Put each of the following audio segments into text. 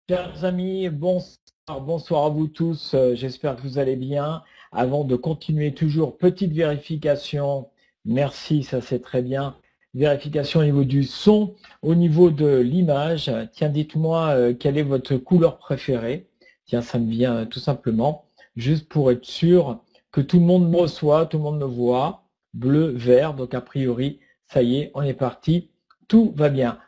Chers amis, bonsoir à vous tous. J'espère que vous allez bien. Avant de continuer, toujours petite vérification. Merci, ça c'est très bien. Vérification au niveau du son, au niveau de l'image. Tiens, dites-moi quelle est votre couleur préférée. Tiens, ça me vient tout simplement, juste pour être sûr que tout le monde me reçoit, tout le monde me voit. Bleu, vert, donc a priori, ça y est, on est parti. Tout va bien.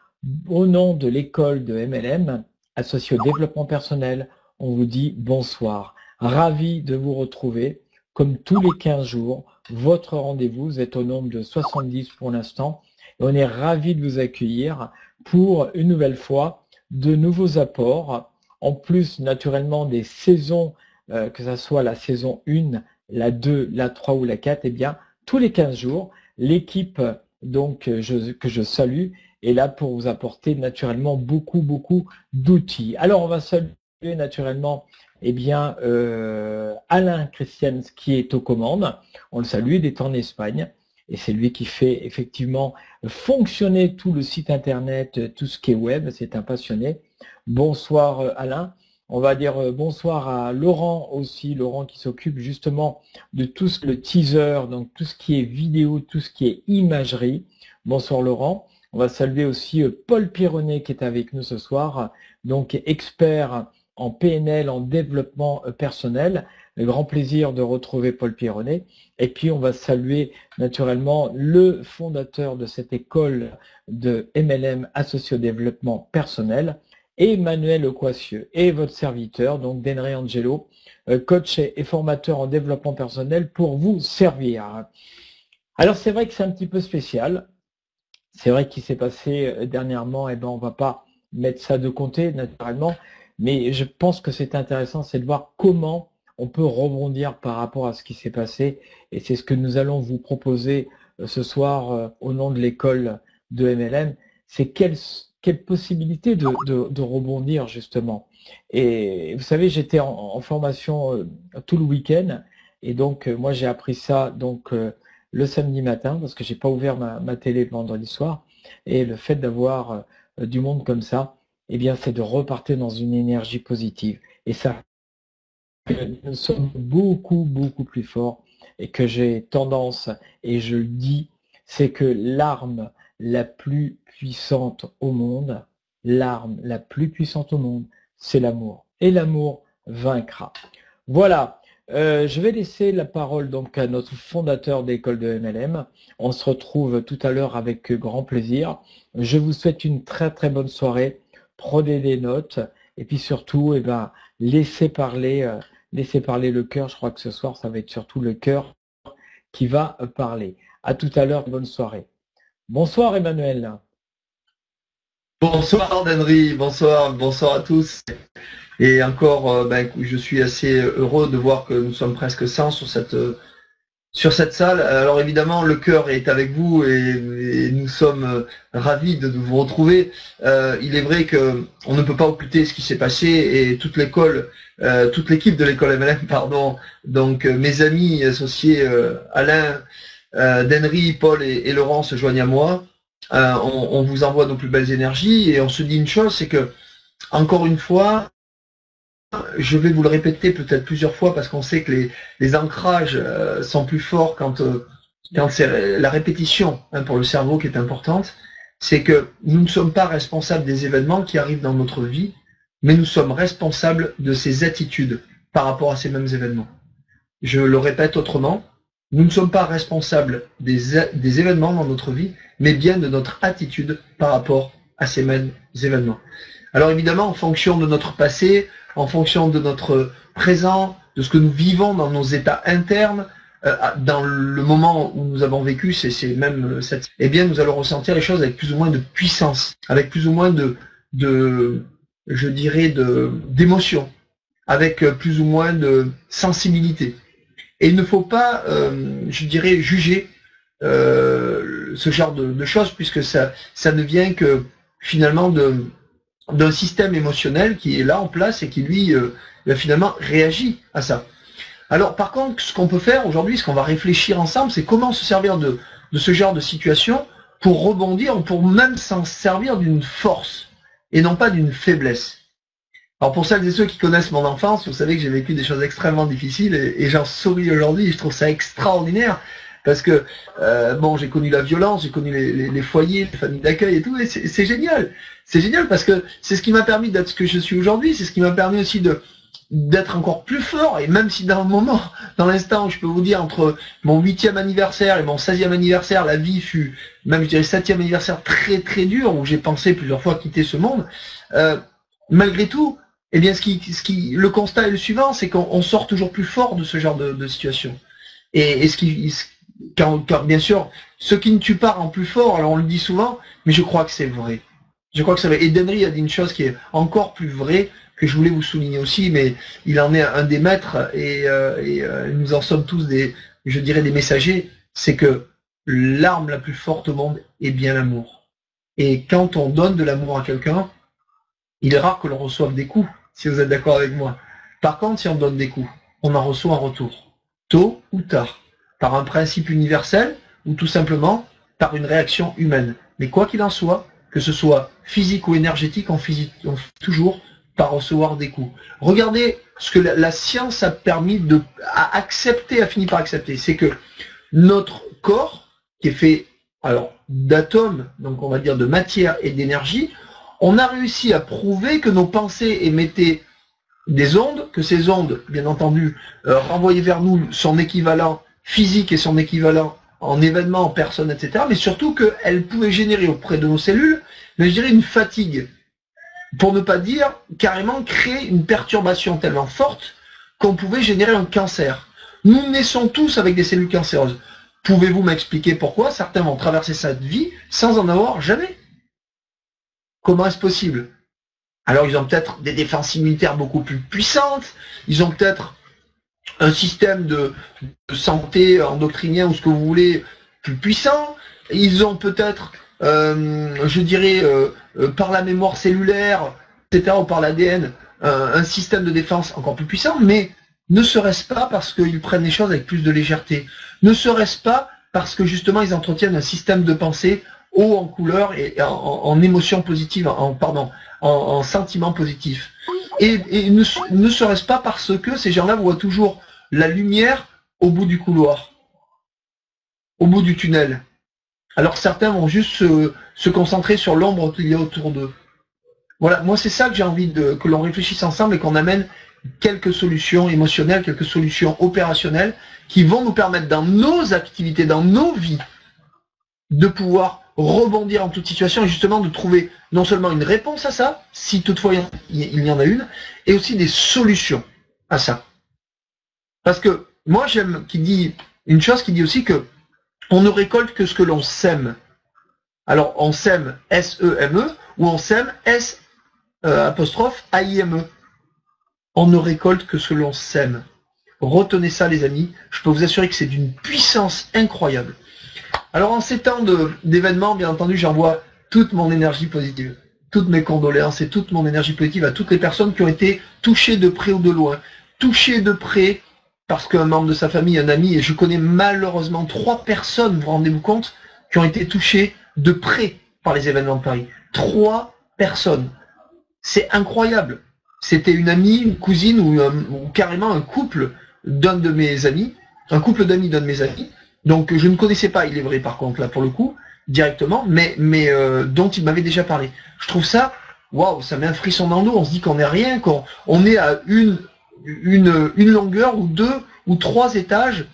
Au nom de l'école de MLM, associé au développement personnel, on vous dit bonsoir. Ravi de vous retrouver. Comme tous les 15 jours, votre rendez-vous, vous êtes au nombre de 70 pour l'instant. Et on est ravi de vous accueillir pour une nouvelle fois de nouveaux apports. En plus, naturellement, des saisons, que ce soit la saison 1, la 2, la 3 ou la 4, eh bien, tous les 15 jours, l'équipe donc que je salue est là pour vous apporter naturellement beaucoup d'outils. Alors on va saluer naturellement Alain Christians qui est aux commandes. On le salue, il est en Espagne et c'est lui qui fait effectivement fonctionner tout le site internet, tout ce qui est web, c'est un passionné. Bonsoir Alain. On va dire bonsoir à Laurent aussi, Laurent qui s'occupe justement de tout ce le teaser, donc tout ce qui est vidéo, tout ce qui est imagerie. Bonsoir Laurent. On va saluer aussi Paul Pironnet qui est avec nous ce soir, donc expert en PNL, en développement personnel. Le grand plaisir de retrouver Paul Pironnet. Et puis on va saluer naturellement le fondateur de cette école de MLM associé au développement personnel, Emmanuel Oquacieux, et votre serviteur, donc Denry Angelo, coach et formateur en développement personnel pour vous servir. Alors c'est vrai que c'est un petit peu spécial. C'est vrai qu'il s'est passé dernièrement, on va pas mettre ça de côté naturellement, mais je pense que c'est intéressant, c'est de voir comment on peut rebondir par rapport à ce qui s'est passé, et c'est ce que nous allons vous proposer ce soir au nom de l'école de MLM, c'est quelle possibilité de rebondir justement. Et vous savez, j'étais en formation tout le week-end, et donc moi j'ai appris ça le samedi matin, parce que j'ai pas ouvert ma télé le vendredi soir, et le fait d'avoir du monde comme ça, eh bien, c'est de repartir dans une énergie positive. Et ça, nous sommes beaucoup plus forts, et que j'ai tendance, et je le dis, c'est que l'arme la plus puissante au monde, c'est l'amour. Et l'amour vaincra. Voilà. Je vais laisser la parole donc à notre fondateur d'école de MLM. On se retrouve tout à l'heure avec grand plaisir. Je vous souhaite une très bonne soirée. Prenez des notes et puis surtout, laissez parler le cœur. Je crois que ce soir, ça va être surtout le cœur qui va parler. À tout à l'heure. Bonne soirée. Bonsoir Emmanuel. Bonsoir Denry, bonsoir à tous. Et encore, je suis assez heureux de voir que nous sommes presque 100 sur cette salle. Alors évidemment, le cœur est avec vous et nous sommes ravis de vous retrouver. Il est vrai que on ne peut pas occulter ce qui s'est passé et toute l'équipe de l'école MLM, pardon. Donc mes amis associés Alain, Denry, Paul et Laurent se joignent à moi. On vous envoie nos plus belles énergies et on se dit une chose, c'est que encore une fois, je vais vous le répéter peut-être plusieurs fois parce qu'on sait que les ancrages sont plus forts quand c'est la répétition pour le cerveau qui est importante. C'est que nous ne sommes pas responsables des événements qui arrivent dans notre vie, mais nous sommes responsables de ces attitudes par rapport à ces mêmes événements. Je le répète autrement, nous ne sommes pas responsables des événements dans notre vie, mais bien de notre attitude par rapport à ces mêmes événements. Alors évidemment, en fonction de notre passé, en fonction de notre présent, de ce que nous vivons dans nos états internes, dans le moment où nous avons vécu, eh bien, nous allons ressentir les choses avec plus ou moins de puissance, avec plus ou moins d'émotion, avec plus ou moins de sensibilité. Et il ne faut pas, juger ce genre de choses, puisque ça ne vient que finalement d'un système émotionnel qui est là en place et qui lui finalement réagit à ça. Alors par contre, ce qu'on peut faire aujourd'hui, ce qu'on va réfléchir ensemble, c'est comment se servir de ce genre de situation pour rebondir ou pour même s'en servir d'une force et non pas d'une faiblesse. Alors pour celles et ceux qui connaissent mon enfance, vous savez que j'ai vécu des choses extrêmement difficiles et j'en souris aujourd'hui et je trouve ça extraordinaire parce que bon, j'ai connu la violence, j'ai connu les foyers, les familles d'accueil et tout, et c'est génial. C'est génial parce que c'est ce qui m'a permis d'être ce que je suis aujourd'hui, c'est ce qui m'a permis aussi d'être encore plus fort, et même si dans le moment, dans l'instant, je peux vous dire, entre mon 8e anniversaire et mon 16e anniversaire, la vie fut, même je dirais 7e anniversaire, très très dur, où j'ai pensé plusieurs fois quitter ce monde, malgré tout, eh bien, le constat est le suivant, c'est qu'on sort toujours plus fort de ce genre de situation. Et quand, bien sûr, ce qui ne tue pas rend plus fort, alors on le dit souvent, mais je crois que c'est vrai. Je crois que c'est vrai. Et Denry a dit une chose qui est encore plus vraie, que je voulais vous souligner aussi, mais il en est un des maîtres, et nous en sommes tous je dirais des messagers, c'est que l'arme la plus forte au monde est bien l'amour. Et quand on donne de l'amour à quelqu'un, il est rare que l'on reçoive des coups, si vous êtes d'accord avec moi. Par contre, si on donne des coups, on en reçoit un retour, tôt ou tard, par un principe universel ou tout simplement par une réaction humaine. Mais quoi qu'il en soit, que ce soit physique ou énergétique, on finit toujours par recevoir des coups. Regardez ce que la science a permis a fini par accepter, c'est que notre corps, qui est fait alors d'atomes, donc on va dire de matière et d'énergie, on a réussi à prouver que nos pensées émettaient des ondes, que ces ondes, bien entendu, renvoyaient vers nous son équivalent physique et son équivalent en événements, en personnes, etc., mais surtout qu'elles pouvaient générer auprès de nos cellules, mais je dirais une fatigue, pour ne pas dire carrément créer une perturbation tellement forte qu'on pouvait générer un cancer. Nous naissons tous avec des cellules cancéreuses. Pouvez-vous m'expliquer pourquoi certains vont traverser cette vie sans en avoir jamais? Comment est-ce possible? Alors ils ont peut-être des défenses immunitaires beaucoup plus puissantes, ils ont peut-être un système de santé endocrinien ou ce que vous voulez plus puissant, ils ont peut-être, je dirais, par la mémoire cellulaire, etc., ou par l'ADN, un système de défense encore plus puissant, mais ne serait-ce pas parce qu'ils prennent les choses avec plus de légèreté, ne serait-ce pas parce que justement ils entretiennent un système de pensée haut en couleur et en émotions positives, en sentiments positifs. Et ne serait-ce pas parce que ces gens-là voient toujours la lumière au bout du couloir, au bout du tunnel. Alors certains vont juste se concentrer sur l'ombre qu'il y a autour d'eux. Voilà, moi c'est ça que j'ai envie que l'on réfléchisse ensemble et qu'on amène quelques solutions émotionnelles, quelques solutions opérationnelles qui vont nous permettre dans nos activités, dans nos vies, de pouvoir rebondir en toute situation et justement de trouver non seulement une réponse à ça, si toutefois il y en a une, et aussi des solutions à ça. Parce que moi j'aime une chose qui dit aussi que on ne récolte que ce que l'on sème. Alors on sème S-E-M-E ou on sème S'-A-I-M-E. On ne récolte que ce que l'on sème. Retenez ça les amis, je peux vous assurer que c'est d'une puissance incroyable. Alors en ces temps d'événements, bien entendu, j'envoie toute mon énergie positive, toutes mes condoléances et toute mon énergie positive à toutes les personnes qui ont été touchées de près ou de loin, touchées de près parce qu'un membre de sa famille, un ami, et je connais malheureusement 3 personnes, vous rendez-vous compte, qui ont été touchées de près par les événements de Paris. 3 personnes. C'est incroyable. C'était une amie, une cousine ou carrément un couple d'un de mes amis, un couple d'amis d'un de mes amis. Donc je ne connaissais pas, il est vrai par contre là pour le coup, directement, mais dont il m'avait déjà parlé. Je trouve ça, waouh, ça met un frisson dans le dos, on se dit qu'on n'est rien, qu'on est à une longueur ou 2 ou 3 étages,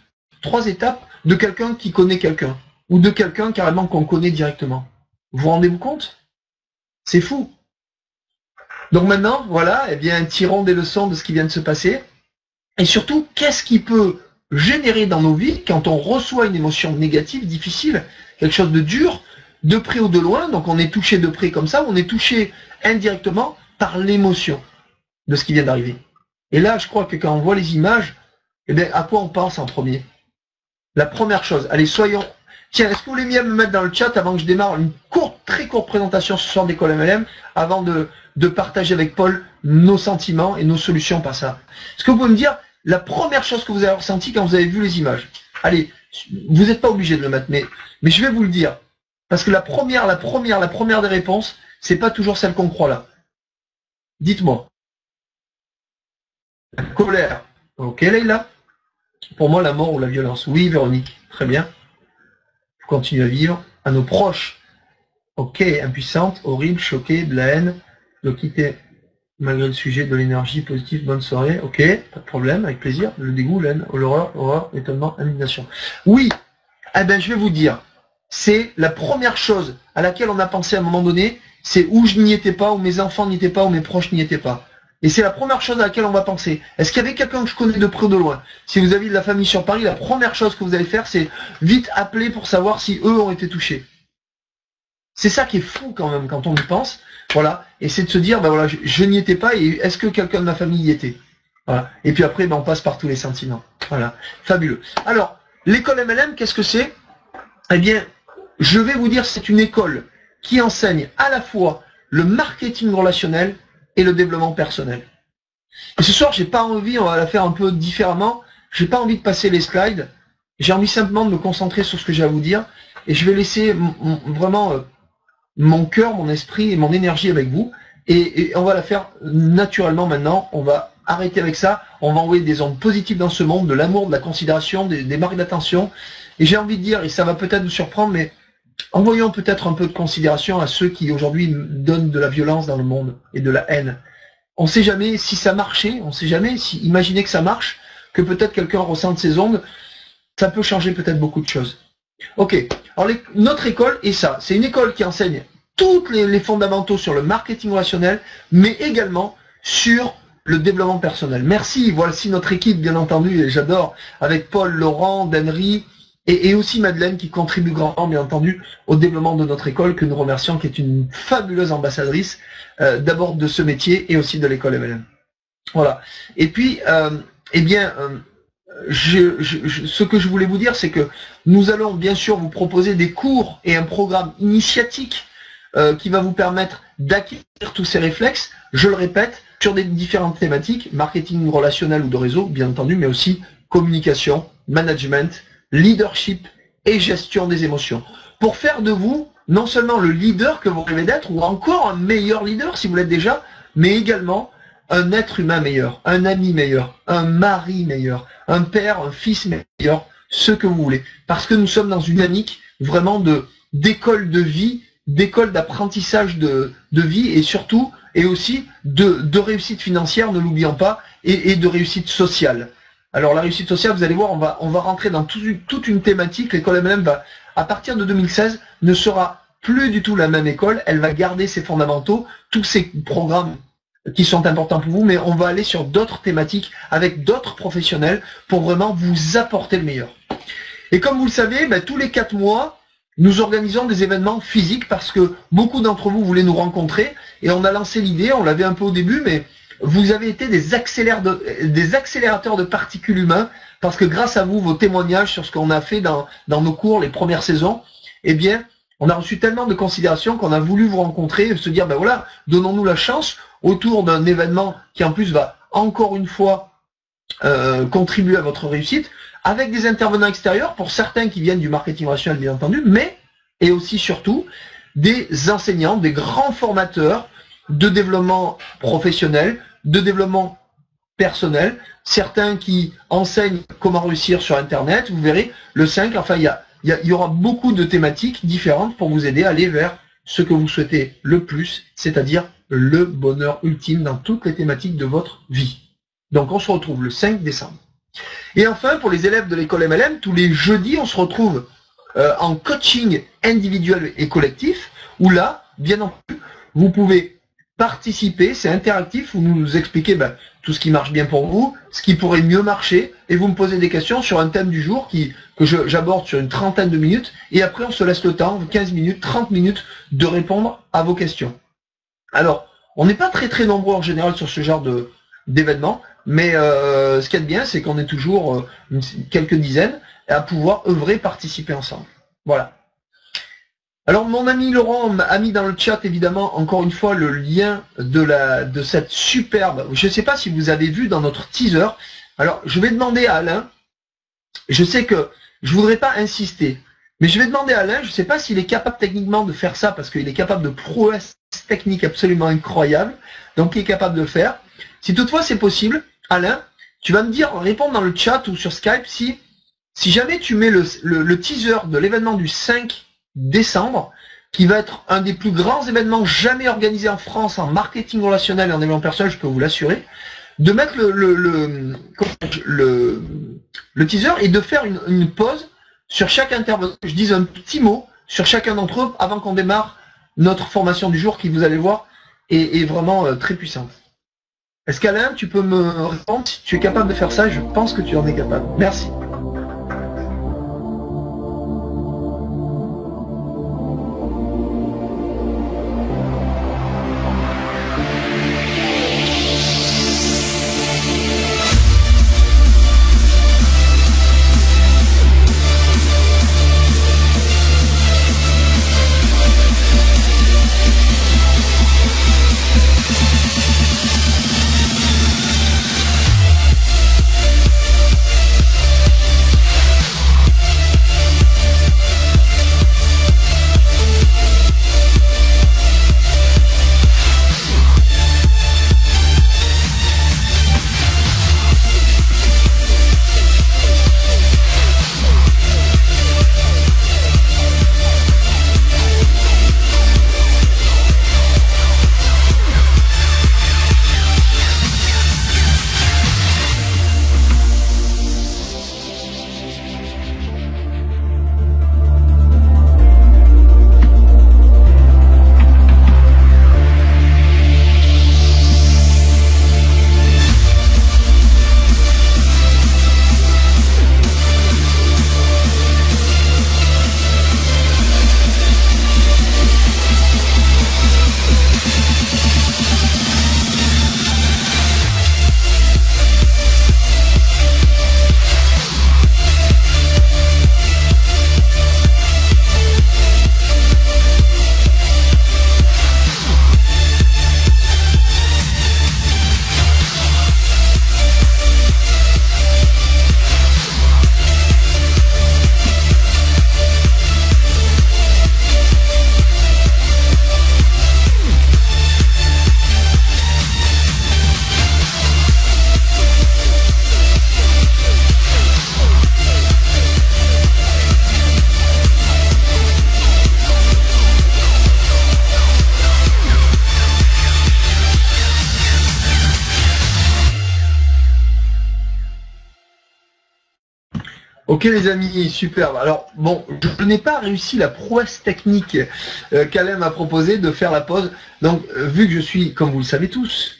3 étapes de quelqu'un qui connaît quelqu'un, ou de quelqu'un carrément qu'on connaît directement. Vous rendez-vous compte? C'est fou. Donc maintenant, voilà, eh bien, tirons des leçons de ce qui vient de se passer, et surtout, qu'est-ce qui peut générer dans nos vies quand on reçoit une émotion négative, difficile, quelque chose de dur, de près ou de loin, donc on est touché de près comme ça, on est touché indirectement par l'émotion de ce qui vient d'arriver. Et là, je crois que quand on voit les images, eh bien, à quoi on pense en premier? La première chose, allez, soyons... Tiens, est-ce que vous voulez bien me mettre dans le chat avant que je démarre une très courte présentation ce soir d'école MLM, avant de partager avec Paul nos sentiments et nos solutions par ça? Est-ce que vous pouvez me dire la première chose que vous avez ressenti quand vous avez vu les images? Allez, vous n'êtes pas obligé de le mettre, mais je vais vous le dire. Parce que la première des réponses, c'est pas toujours celle qu'on croit là. Dites-moi. La colère. Ok, Leïla. Pour moi, la mort ou la violence. Oui, Véronique. Très bien. Faut continuer à vivre. À nos proches. Ok, impuissante, horrible, choquée, de la haine, de quitter malgré le sujet de l'énergie positive, bonne soirée. Ok, pas de problème, avec plaisir. Le dégoût, la haine, l'horreur, horreur, étonnement, indignation. Oui, eh ben, je vais vous dire, c'est la première chose à laquelle on a pensé à un moment donné, c'est où je n'y étais pas, où mes enfants n'y étaient pas, où mes proches n'y étaient pas. Et c'est la première chose à laquelle on va penser. Est-ce qu'il y avait quelqu'un que je connais de près ou de loin? Si vous avez de la famille sur Paris, la première chose que vous allez faire, c'est vite appeler pour savoir si eux ont été touchés. C'est ça qui est fou quand même quand on y pense. Voilà. Et c'est de se dire, ben voilà, je n'y étais pas et est-ce que quelqu'un de ma famille y était? Voilà. Et puis après, ben on passe par tous les sentiments. Voilà. Fabuleux. Alors, l'école MLM, qu'est-ce que c'est? Eh bien, je vais vous dire, c'est une école qui enseigne à la fois le marketing relationnel et le développement personnel. Et ce soir, j'ai pas envie, on va la faire un peu différemment, j'ai pas envie de passer les slides, j'ai envie simplement de me concentrer sur ce que j'ai à vous dire, et je vais laisser vraiment mon cœur, mon esprit et mon énergie avec vous, et on va la faire naturellement maintenant, on va arrêter avec ça, on va envoyer des ondes positives dans ce monde, de l'amour, de la considération, des marques d'attention, et j'ai envie de dire, et ça va peut-être vous surprendre, mais envoyons peut-être un peu de considération à ceux qui aujourd'hui donnent de la violence dans le monde et de la haine. On ne sait jamais si ça marchait, on ne sait jamais si imaginez que ça marche, que peut-être quelqu'un ressente ces ondes, ça peut changer peut-être beaucoup de choses. Ok, alors notre école est ça, c'est une école qui enseigne tous les fondamentaux sur le marketing relationnel, mais également sur le développement personnel. Merci, voici notre équipe bien entendu, et j'adore, avec Paul, Laurent, Denry, et aussi Madeleine qui contribue grandement, bien entendu, au développement de notre école, que nous remercions, qui est une fabuleuse ambassadrice, d'abord de ce métier et aussi de l'école MLM. Voilà. Et puis, eh bien, ce que je voulais vous dire, c'est que nous allons bien sûr vous proposer des cours et un programme initiatique qui va vous permettre d'acquérir tous ces réflexes, je le répète, sur des différentes thématiques, marketing relationnel ou de réseau, bien entendu, mais aussi communication, management, leadership et gestion des émotions. Pour faire de vous non seulement le leader que vous rêvez d'être, ou encore un meilleur leader si vous l'êtes déjà, mais également un être humain meilleur, un ami meilleur, un mari meilleur, un père, un fils meilleur, ce que vous voulez. Parce que nous sommes dans une dynamique vraiment d'école de vie, d'école d'apprentissage de vie et surtout, et aussi de réussite financière, ne l'oublions pas, et de réussite sociale. Alors la réussite sociale, vous allez voir, on va rentrer dans toute une thématique. L'école MLM va, à partir de 2016, ne sera plus du tout la même école. Elle va garder ses fondamentaux, tous ces programmes qui sont importants pour vous, mais on va aller sur d'autres thématiques avec d'autres professionnels pour vraiment vous apporter le meilleur. Et comme vous le savez, tous les 4 mois, nous organisons des événements physiques parce que beaucoup d'entre vous voulaient nous rencontrer et on a lancé l'idée, on l'avait un peu au début, mais vous avez été des accélérateurs de particules humains parce que grâce à vous, vos témoignages sur ce qu'on a fait dans nos cours, les premières saisons, eh bien, on a reçu tellement de considérations qu'on a voulu vous rencontrer et se dire, voilà, donnons-nous la chance autour d'un événement qui en plus va encore une fois contribuer à votre réussite, avec des intervenants extérieurs, pour certains qui viennent du marketing relationnel bien entendu, mais, et aussi surtout, des enseignants, des grands formateurs de développement professionnel, de développement personnel, certains qui enseignent comment réussir sur Internet, vous verrez, le 5, enfin il y aura beaucoup de thématiques différentes pour vous aider à aller vers ce que vous souhaitez le plus, c'est-à-dire le bonheur ultime dans toutes les thématiques de votre vie. Donc on se retrouve le 5 décembre. Et enfin, pour les élèves de l'école MLM, tous les jeudis, on se retrouve en coaching individuel et collectif, où là, bien entendu, vous pouvez participer, c'est interactif, vous nous expliquez tout ce qui marche bien pour vous, ce qui pourrait mieux marcher, et vous me posez des questions sur un thème du jour que j'aborde sur une trentaine de minutes, et après on se laisse le temps, 15 minutes, 30 minutes, de répondre à vos questions. Alors, on n'est pas très très nombreux en général sur ce genre d'événements, mais ce qu'il y a de bien, c'est qu'on est toujours quelques dizaines à pouvoir œuvrer, participer ensemble. Voilà. Alors mon ami Laurent m'a mis dans le chat évidemment encore une fois le lien de cette superbe, je ne sais pas si vous avez vu dans notre teaser, alors je vais demander à Alain, je sais que je ne voudrais pas insister, mais je vais demander à Alain, je ne sais pas s'il est capable techniquement de faire ça parce qu'il est capable de prouesses techniques absolument incroyables, donc il est capable de le faire. Si toutefois c'est possible, Alain, tu vas me dire, répondre dans le chat ou sur Skype si jamais tu mets le teaser de l'événement du 5 décembre, qui va être un des plus grands événements jamais organisés en France en marketing relationnel et en développement personnel, je peux vous l'assurer, de mettre le teaser et de faire une pause sur chaque intervenant. Je dis un petit mot sur chacun d'entre eux avant qu'on démarre notre formation du jour qui, vous allez voir, est vraiment très puissante. Est-ce qu'Alain, tu peux me répondre si tu es capable de faire ça? Je pense que tu en es capable. Merci. Ok les amis, superbe. Alors bon, je n'ai pas réussi la prouesse technique qu'Alain m'a proposé de faire la pause. Donc vu que je suis, comme vous le savez tous,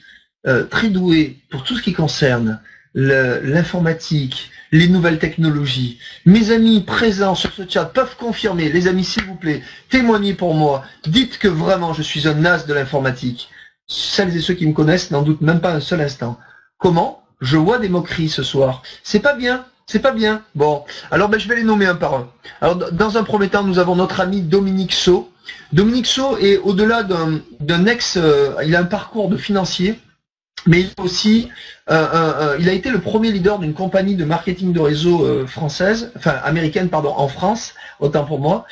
très doué pour tout ce qui concerne l'informatique, les nouvelles technologies, mes amis présents sur ce chat peuvent confirmer. Les amis, s'il vous plaît, témoignez pour moi. Dites que vraiment je suis un as de l'informatique. Celles et ceux qui me connaissent n'en doutent même pas un seul instant. Comment? Je vois des moqueries ce soir. C'est pas bien. C'est pas bien. Bon, alors je vais les nommer un par un. Alors dans un premier temps, nous avons notre ami Dominique Saut. Dominique Saut est au-delà d'un il a un parcours de financier, mais il a aussi, il a été le premier leader d'une compagnie de marketing de réseau française, enfin américaine pardon, en France, autant pour moi.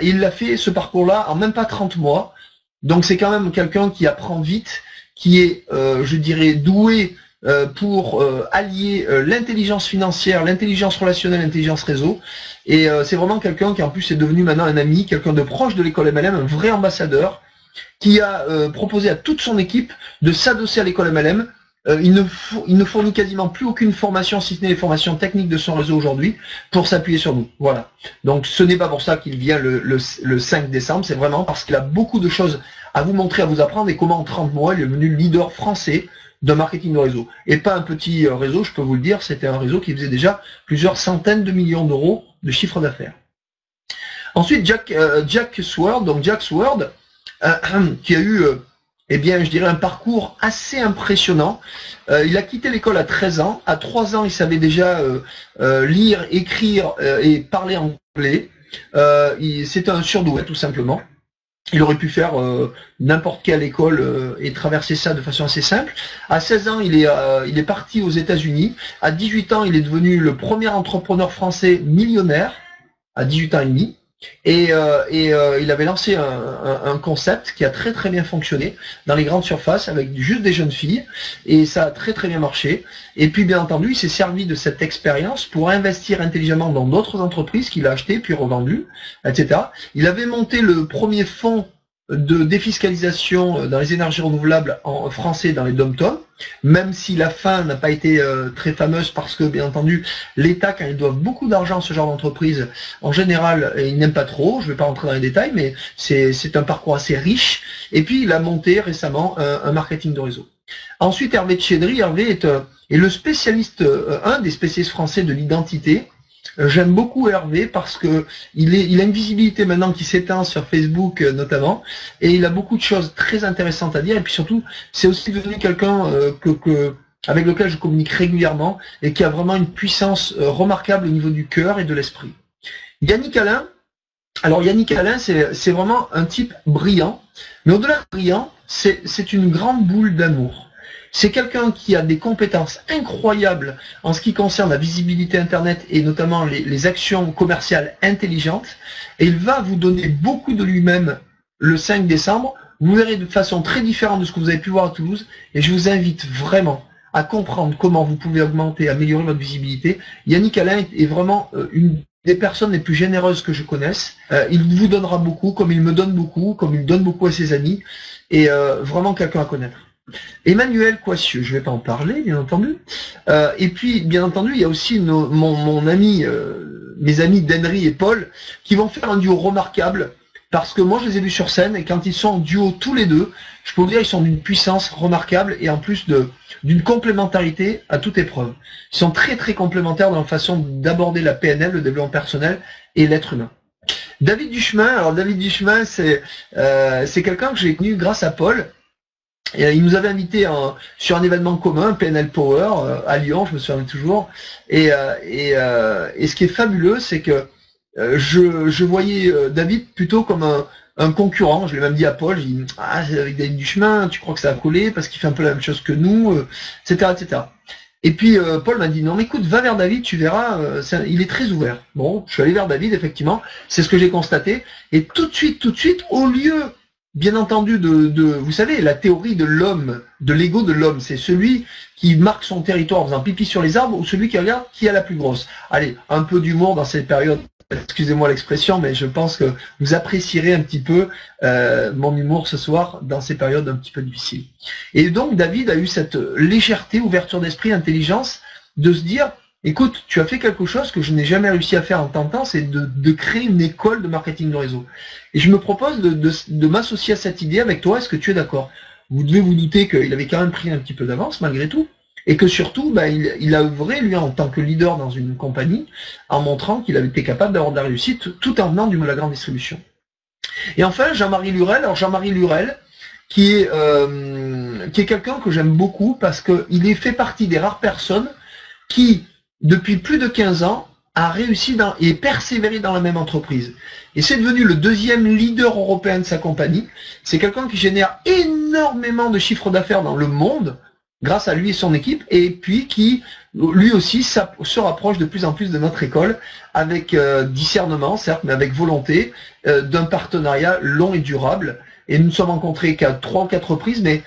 Il a fait ce parcours-là en même pas 30 mois. Donc c'est quand même quelqu'un qui apprend vite, qui est, je dirais, doué pour allier l'intelligence financière, l'intelligence relationnelle, l'intelligence réseau. Et c'est vraiment quelqu'un qui en plus est devenu maintenant un ami, quelqu'un de proche de l'école MLM, un vrai ambassadeur, qui a proposé à toute son équipe de s'adosser à l'école MLM. Il ne fournit quasiment plus aucune formation, si ce n'est les formations techniques de son réseau aujourd'hui, pour s'appuyer sur nous. Voilà. Donc ce n'est pas pour ça qu'il vient le 5 décembre, c'est vraiment parce qu'il a beaucoup de choses à vous montrer, à vous apprendre, et comment en 30 mois, il est devenu leader français de marketing de réseau. Et pas un petit réseau, je peux vous le dire, c'était un réseau qui faisait déjà plusieurs centaines de millions d'euros de chiffre d'affaires. Ensuite, Jack Sword, donc Jack Sword, qui a eu, eh bien, je dirais un parcours assez impressionnant. Il a quitté l'école à 13 ans. À 3 ans, il savait déjà lire, écrire et parler anglais. C'était un surdoué, tout simplement. Il aurait pu faire n'importe quelle école et traverser ça de façon assez simple. À 16 ans, il est parti aux États-Unis. À 18 ans, il est devenu le premier entrepreneur français millionnaire, à 18 ans et demi. Et il avait lancé un concept qui a très très bien fonctionné dans les grandes surfaces avec juste des jeunes filles, et ça a très très bien marché. Et puis bien entendu, il s'est servi de cette expérience pour investir intelligemment dans d'autres entreprises qu'il a achetées puis revendues, etc. Il avait monté le premier fonds de défiscalisation dans les énergies renouvelables en français dans les dom-toms, même si la fin n'a pas été très fameuse parce que, bien entendu, l'État, quand ils doivent beaucoup d'argent à ce genre d'entreprise, en général, ils n'aiment pas trop, je ne vais pas rentrer dans les détails, mais c'est un parcours assez riche. Et puis, il a monté récemment un marketing de réseau. Ensuite, Hervé Tchédri, Hervé est le spécialiste, un des spécialistes français de l'identité. J'aime beaucoup Hervé parce que il a une visibilité maintenant qui s'éteint sur Facebook notamment, et il a beaucoup de choses très intéressantes à dire, et puis surtout c'est aussi devenu quelqu'un avec lequel je communique régulièrement et qui a vraiment une puissance remarquable au niveau du cœur et de l'esprit. Yannick Alain, alors Yannick Alain c'est vraiment un type brillant, mais au-delà de brillant, c'est une grande boule d'amour. C'est quelqu'un qui a des compétences incroyables en ce qui concerne la visibilité Internet et notamment les actions commerciales intelligentes. Et il va vous donner beaucoup de lui-même le 5 décembre. Vous verrez de façon très différente de ce que vous avez pu voir à Toulouse. Et je vous invite vraiment à comprendre comment vous pouvez augmenter, améliorer votre visibilité. Yannick Alain est vraiment une des personnes les plus généreuses que je connaisse. Il vous donnera beaucoup, comme il me donne beaucoup, comme il donne beaucoup à ses amis. Et vraiment quelqu'un à connaître. Emmanuel Coissieux, je ne vais pas en parler, bien entendu. Et puis, bien entendu, il y a aussi mon ami, mes amis Denry et Paul, qui vont faire un duo remarquable, parce que moi, je les ai vus sur scène, et quand ils sont en duo tous les deux, je peux vous dire, ils sont d'une puissance remarquable, et en plus d'une complémentarité à toute épreuve. Ils sont très très complémentaires dans la façon d'aborder la PNL, le développement personnel, et l'être humain. David Duchemin, alors David Duchemin, c'est quelqu'un que j'ai connu grâce à Paul. Et il nous avait invité sur un événement commun, PNL Power, à Lyon, je me souviens toujours. Et ce qui est fabuleux, c'est que je voyais David plutôt comme un concurrent. Je l'ai même dit à Paul, j'ai dit avec David Duchemin, tu crois que ça a collé parce qu'il fait un peu la même chose que nous, etc., etc. Et puis Paul m'a dit non mais écoute, va vers David, tu verras, il est très ouvert. Bon, je suis allé vers David, effectivement, c'est ce que j'ai constaté. Et tout de suite, au lieu bien entendu vous savez, la théorie de l'homme, de l'ego de l'homme, c'est celui qui marque son territoire en faisant pipi sur les arbres ou celui qui regarde qui a la plus grosse. Allez, un peu d'humour dans cette période, excusez-moi l'expression, mais je pense que vous apprécierez un petit peu mon humour ce soir dans ces périodes un petit peu difficiles. Et donc David a eu cette légèreté, ouverture d'esprit, intelligence de se dire écoute, tu as fait quelque chose que je n'ai jamais réussi à faire en tentant, c'est de créer une école de marketing de réseau. Et je me propose de m'associer à cette idée avec toi, est-ce que tu es d'accord? Vous devez vous douter qu'il avait quand même pris un petit peu d'avance malgré tout, et que surtout, il a œuvré, lui, en tant que leader dans une compagnie, en montrant qu'il avait été capable d'avoir de la réussite tout en venant de la grande distribution. Et enfin, Jean-Marie Lurel, alors Jean-Marie Lurel, qui est quelqu'un que j'aime beaucoup, parce qu'il fait partie des rares personnes qui, depuis plus de 15 ans, a réussi et persévéré dans la même entreprise. Et c'est devenu le deuxième leader européen de sa compagnie. C'est quelqu'un qui génère énormément de chiffres d'affaires dans le monde, grâce à lui et son équipe, et puis qui, lui aussi, se rapproche de plus en plus de notre école, avec discernement, certes, mais avec volonté, d'un partenariat long et durable. Et nous nous sommes rencontrés qu'à 3 ou 4 reprises, mais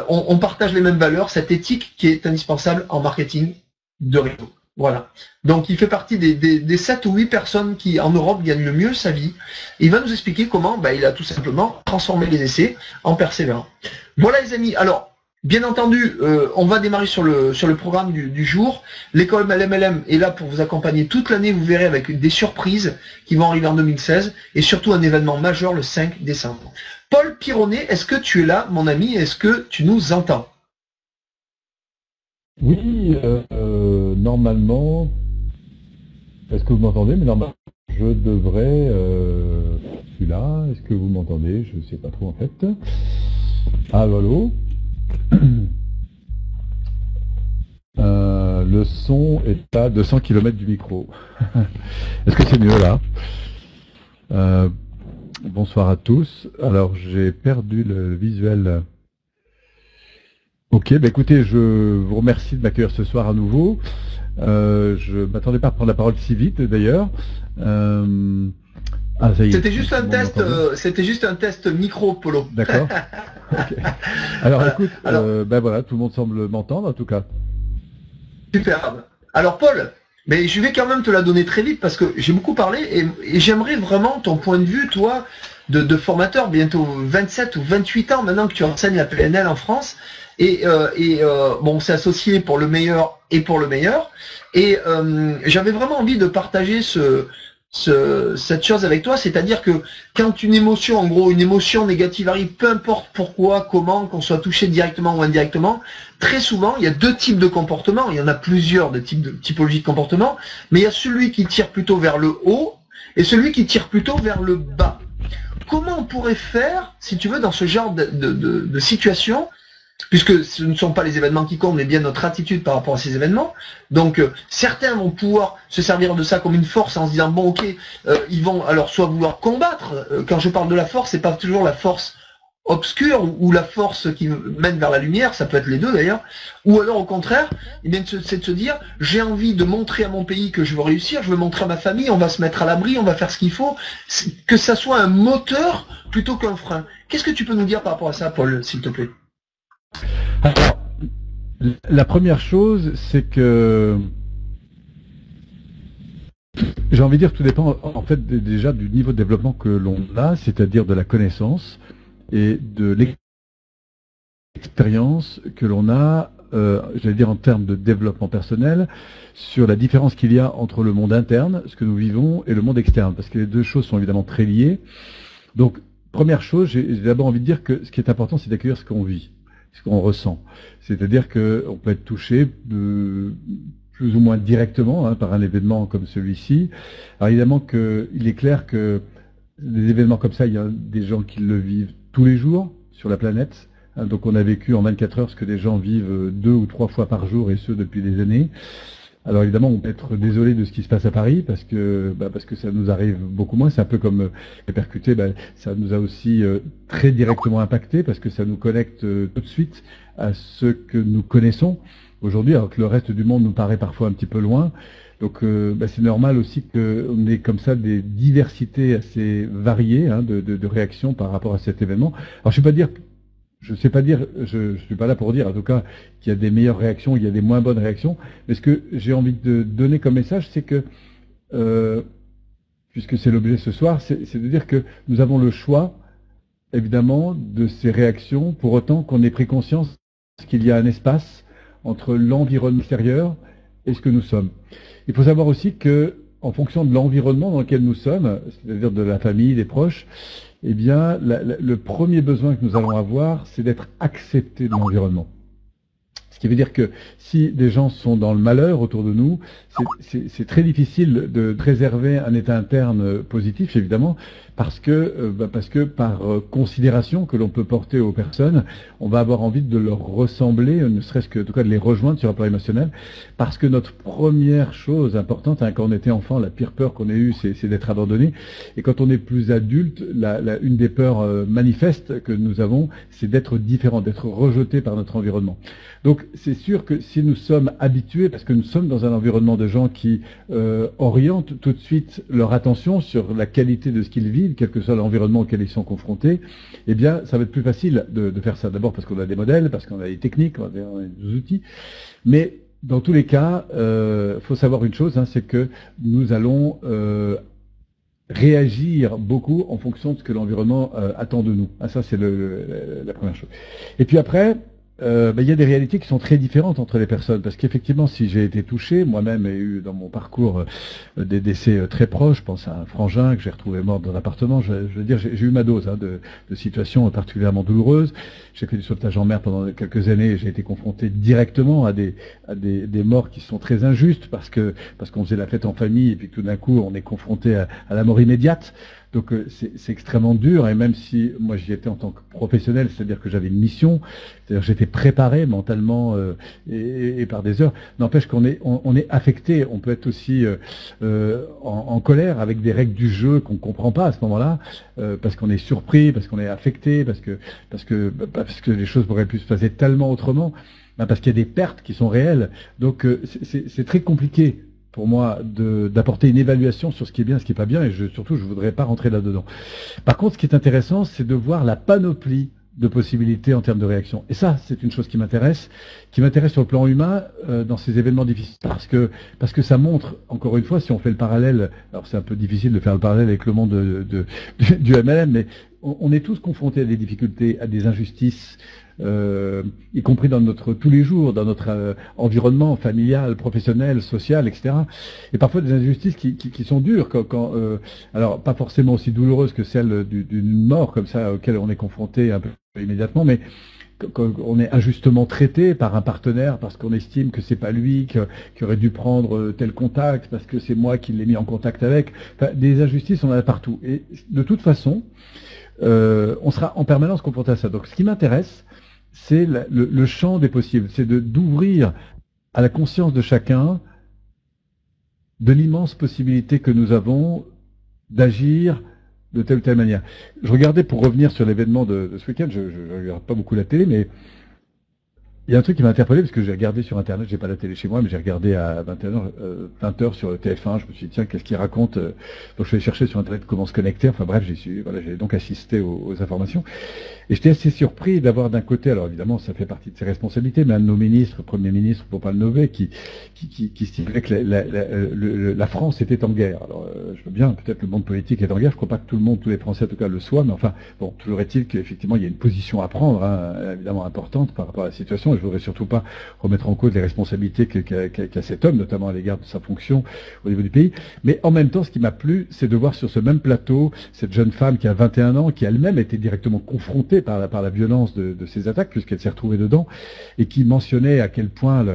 on partage les mêmes valeurs, cette éthique qui est indispensable en marketing de réseau. Voilà. Donc il fait partie des 7 ou 8 personnes qui en Europe gagnent le mieux sa vie. Et il va nous expliquer comment il a tout simplement transformé les essais en persévérant. Voilà les amis. Alors, bien entendu, on va démarrer sur le programme du jour. L'école MLM est là pour vous accompagner toute l'année, vous verrez, avec des surprises qui vont arriver en 2016 et surtout un événement majeur le 5 décembre. Paul Pironnet, est-ce que tu es là, mon ami? Est-ce que tu nous entends? Oui, normalement, est-ce que vous m'entendez? Mais normalement, je devrais, je suis là, est-ce que vous m'entendez? Je ne sais pas trop en fait. Ah, allô? Le son est à 200 km du micro. Est-ce que c'est mieux là? Bonsoir à tous. Alors, j'ai perdu le visuel. Ok, écoutez, je vous remercie de m'accueillir ce soir à nouveau. Je m'attendais pas à prendre la parole si vite d'ailleurs. Ah, ça y est. C'était juste un test micro, Polo. D'accord. Okay. Alors écoute, ben voilà, tout le monde semble m'entendre en tout cas. Superbe. Alors Paul, mais je vais quand même te la donner très vite parce que j'ai beaucoup parlé et j'aimerais vraiment ton point de vue, toi, de formateur, bientôt 27 ou 28 ans maintenant que tu enseignes la PNL en France. Bon, c'est associé pour le meilleur et pour le meilleur. Et j'avais vraiment envie de partager cette chose avec toi, c'est-à-dire que quand une émotion, en gros, une émotion négative arrive, peu importe pourquoi, comment, qu'on soit touché directement ou indirectement, très souvent, il y a deux types de comportements. Il y en a plusieurs de typologies de comportements, mais il y a celui qui tire plutôt vers le haut et celui qui tire plutôt vers le bas. Comment on pourrait faire, si tu veux, dans ce genre de situation, puisque ce ne sont pas les événements qui comptent, mais bien notre attitude par rapport à ces événements. Donc certains vont pouvoir se servir de ça comme une force en se disant bon ok, ils vont alors soit vouloir combattre. Quand je parle de la force, c'est pas toujours la force obscure ou la force qui mène vers la lumière, ça peut être les deux d'ailleurs. Ou alors au contraire, eh bien c'est de se dire j'ai envie de montrer à mon pays que je veux réussir, je veux montrer à ma famille, on va se mettre à l'abri, on va faire ce qu'il faut, que ça soit un moteur plutôt qu'un frein. Qu'est-ce que tu peux nous dire par rapport à ça, Paul, s'il te plaît? Alors, la première chose, c'est que j'ai envie de dire que tout dépend en fait déjà du niveau de développement que l'on a, c'est-à-dire de la connaissance et de l'expérience que l'on a, j'allais dire en termes de développement personnel, sur la différence qu'il y a entre le monde interne, ce que nous vivons, et le monde externe, parce que les deux choses sont évidemment très liées. Donc, première chose, j'ai d'abord envie de dire que ce qui est important, c'est d'accueillir ce qu'on vit, ce qu'on ressent. C'est-à-dire qu'on peut être touché plus ou moins directement par un événement comme celui-ci. Alors évidemment qu'il est clair que des événements comme ça, il y a des gens qui le vivent tous les jours sur la planète. Donc on a vécu en 24 heures ce que des gens vivent 2 ou 3 fois par jour, et ce depuis des années. Alors évidemment, on peut être désolé de ce qui se passe à Paris parce que ça nous arrive beaucoup moins. C'est un peu comme répercuté, ça nous a aussi très directement impacté parce que ça nous connecte tout de suite à ce que nous connaissons aujourd'hui, alors que le reste du monde nous paraît parfois un petit peu loin. Donc c'est normal aussi qu'on ait comme ça des diversités assez variées de réactions par rapport à cet événement. Alors je sais pas dire, je suis pas là pour dire en tout cas qu'il y a des meilleures réactions, il y a des moins bonnes réactions, mais ce que j'ai envie de donner comme message, c'est que, puisque c'est l'objet ce soir, c'est de dire que nous avons le choix, évidemment, de ces réactions, pour autant qu'on ait pris conscience qu'il y a un espace entre l'environnement extérieur et ce que nous sommes. Il faut savoir aussi que, en fonction de l'environnement dans lequel nous sommes, c'est-à-dire de la famille, des proches, eh bien, le premier besoin que nous allons avoir, c'est d'être accepté de l'environnement. Ce qui veut dire que si des gens sont dans le malheur autour de nous, c'est très difficile de préserver un état interne positif, évidemment, parce que par considération que l'on peut porter aux personnes, on va avoir envie de leur ressembler, ne serait-ce que, en tout cas, de les rejoindre sur un plan émotionnel, parce que notre première chose importante, quand on était enfant, la pire peur qu'on ait eue, c'est d'être abandonné. Et quand on est plus adulte, une des peurs manifestes que nous avons, c'est d'être différent, d'être rejeté par notre environnement. Donc, c'est sûr que si nous sommes habitués, parce que nous sommes dans un environnement de gens qui orientent tout de suite leur attention sur la qualité de ce qu'ils vivent, quel que soit l'environnement auquel ils sont confrontés, eh bien, ça va être plus facile de faire ça. D'abord parce qu'on a des modèles, parce qu'on a des techniques, on a des outils. Mais dans tous les cas, faut savoir une chose, c'est que nous allons réagir beaucoup en fonction de ce que l'environnement attend de nous. Ça, c'est la première chose. Et puis après, il y a des réalités qui sont très différentes entre les personnes, parce qu'effectivement, si j'ai été touché, moi-même ai eu dans mon parcours des décès très proches, je pense à un frangin que j'ai retrouvé mort dans l'appartement, je veux dire, j'ai eu ma dose de situations particulièrement douloureuses. J'ai fait du sauvetage en mer pendant quelques années et j'ai été confronté directement à des morts qui sont très injustes, parce qu'on faisait la fête en famille et puis tout d'un coup on est confronté à la mort immédiate. Donc c'est extrêmement dur, et même si moi j'y étais en tant que professionnel, c'est-à-dire que j'avais une mission, c'est-à-dire que j'étais préparé mentalement et par des heures, n'empêche qu'on est affecté, on peut être aussi en colère avec des règles du jeu qu'on comprend pas à ce moment-là, parce qu'on est surpris, parce qu'on est affecté, parce que les choses auraient pu se passer tellement autrement, parce qu'il y a des pertes qui sont réelles. Donc c'est très compliqué pour moi d'apporter une évaluation sur ce qui est bien et ce qui est pas bien, et surtout je voudrais pas rentrer là-dedans. Par contre, ce qui est intéressant, c'est de voir la panoplie de possibilités en termes de réaction. Et ça, c'est une chose qui m'intéresse sur le plan humain dans ces événements difficiles, parce que ça montre, encore une fois, si on fait le parallèle, alors c'est un peu difficile de faire le parallèle avec le monde du MLM, mais on est tous confrontés à des difficultés, à des injustices, y compris dans tous les jours, dans notre environnement familial, professionnel, social, etc. Et parfois des injustices qui sont dures, alors pas forcément aussi douloureuses que celle d'une mort comme ça auquel on est confronté un peu immédiatement, mais quand on est injustement traité par un partenaire parce qu'on estime que c'est pas lui qui aurait dû prendre tel contact, parce que c'est moi qui l'ai mis en contact avec. Enfin, des injustices, on en a partout. Et de toute façon, on sera en permanence confronté à ça. Donc ce qui m'intéresse, c'est le champ des possibles, c'est d'ouvrir à la conscience de chacun de l'immense possibilité que nous avons d'agir de telle ou telle manière. Je regardais, pour revenir sur l'événement de ce week-end, je ne regarde pas beaucoup la télé, mais il y a un truc qui m'a interpellé, parce que j'ai regardé sur Internet, j'ai pas la télé chez moi, mais j'ai regardé à 20h sur le TF1, je me suis dit, tiens, qu'est-ce qu'il raconte? Donc je suis allé chercher sur Internet comment se connecter, enfin bref, j'ai donc assisté aux informations. Et j'étais assez surpris d'avoir d'un côté, alors évidemment ça fait partie de ses responsabilités, mais un de nos ministres, Premier ministre, pour pas le nommer, qui stipulait que la France était en guerre. Alors je veux bien, peut-être le monde politique est en guerre, je crois pas que tout le monde, tous les Français en tout cas le soient, mais enfin, bon, toujours est-il qu'effectivement il y a une position à prendre, hein, évidemment importante par rapport à la situation, et je voudrais surtout pas remettre en cause les responsabilités qu'a cet homme, notamment à l'égard de sa fonction au niveau du pays. Mais en même temps, ce qui m'a plu, c'est de voir sur ce même plateau cette jeune femme qui a 21 ans, qui elle-même était directement confrontée par la violence de ces attaques, puisqu'elle s'est retrouvée dedans, et qui mentionnait à quel point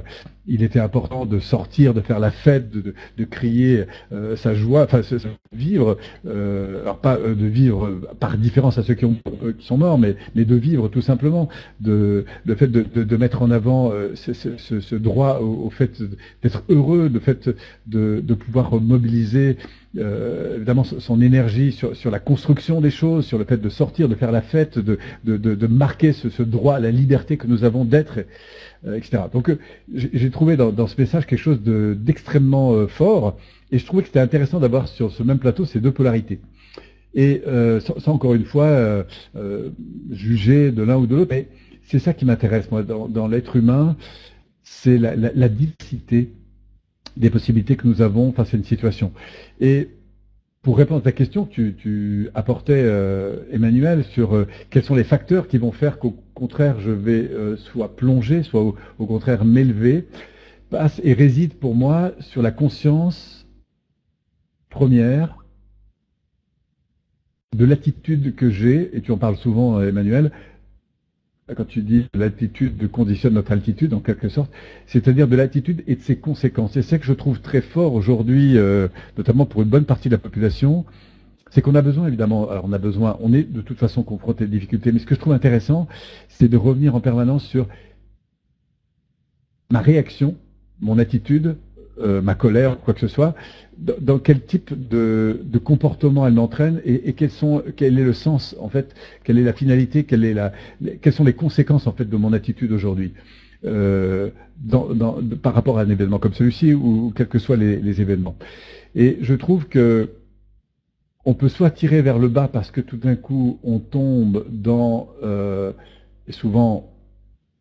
il était important de sortir, de faire la fête, de crier sa joie, enfin vivre, alors pas de vivre par différence à ceux qui sont morts, mais de vivre tout simplement, le fait de mettre en avant ce droit au fait d'être heureux, le fait de pouvoir mobiliser évidemment son énergie sur la construction des choses, sur le fait de sortir, de faire la fête, de marquer ce droit à la liberté que nous avons d'être, etc. Donc j'ai trouvé dans ce message quelque chose d'extrêmement fort, et je trouvais que c'était intéressant d'avoir sur ce même plateau ces deux polarités. Et sans encore une fois juger de l'un ou de l'autre, mais c'est ça qui m'intéresse moi dans l'être humain, c'est la diversité des possibilités que nous avons face à une situation. Et pour répondre à ta question, tu apportais, Emmanuel, sur quels sont les facteurs qui vont faire qu'au contraire je vais soit plonger, soit au contraire m'élever, passe et réside pour moi sur la conscience première de l'attitude que j'ai, et tu en parles souvent, Emmanuel, quand tu dis l'attitude conditionne notre altitude, en quelque sorte, c'est-à-dire de l'attitude et de ses conséquences. Et c'est ce que je trouve très fort aujourd'hui, notamment pour une bonne partie de la population, c'est qu'on a besoin, évidemment, alors on est de toute façon confronté à des difficultés, mais ce que je trouve intéressant, c'est de revenir en permanence sur ma réaction, mon attitude, ma colère, quoi que ce soit, dans quel type de comportement elle m'entraîne, et quel est le sens, en fait, quelle est la finalité, quelles sont les conséquences, en fait, de mon attitude aujourd'hui, par rapport à un événement comme celui-ci, ou quels que soient les événements. Et je trouve que on peut soit tirer vers le bas parce que tout d'un coup on tombe dans, et souvent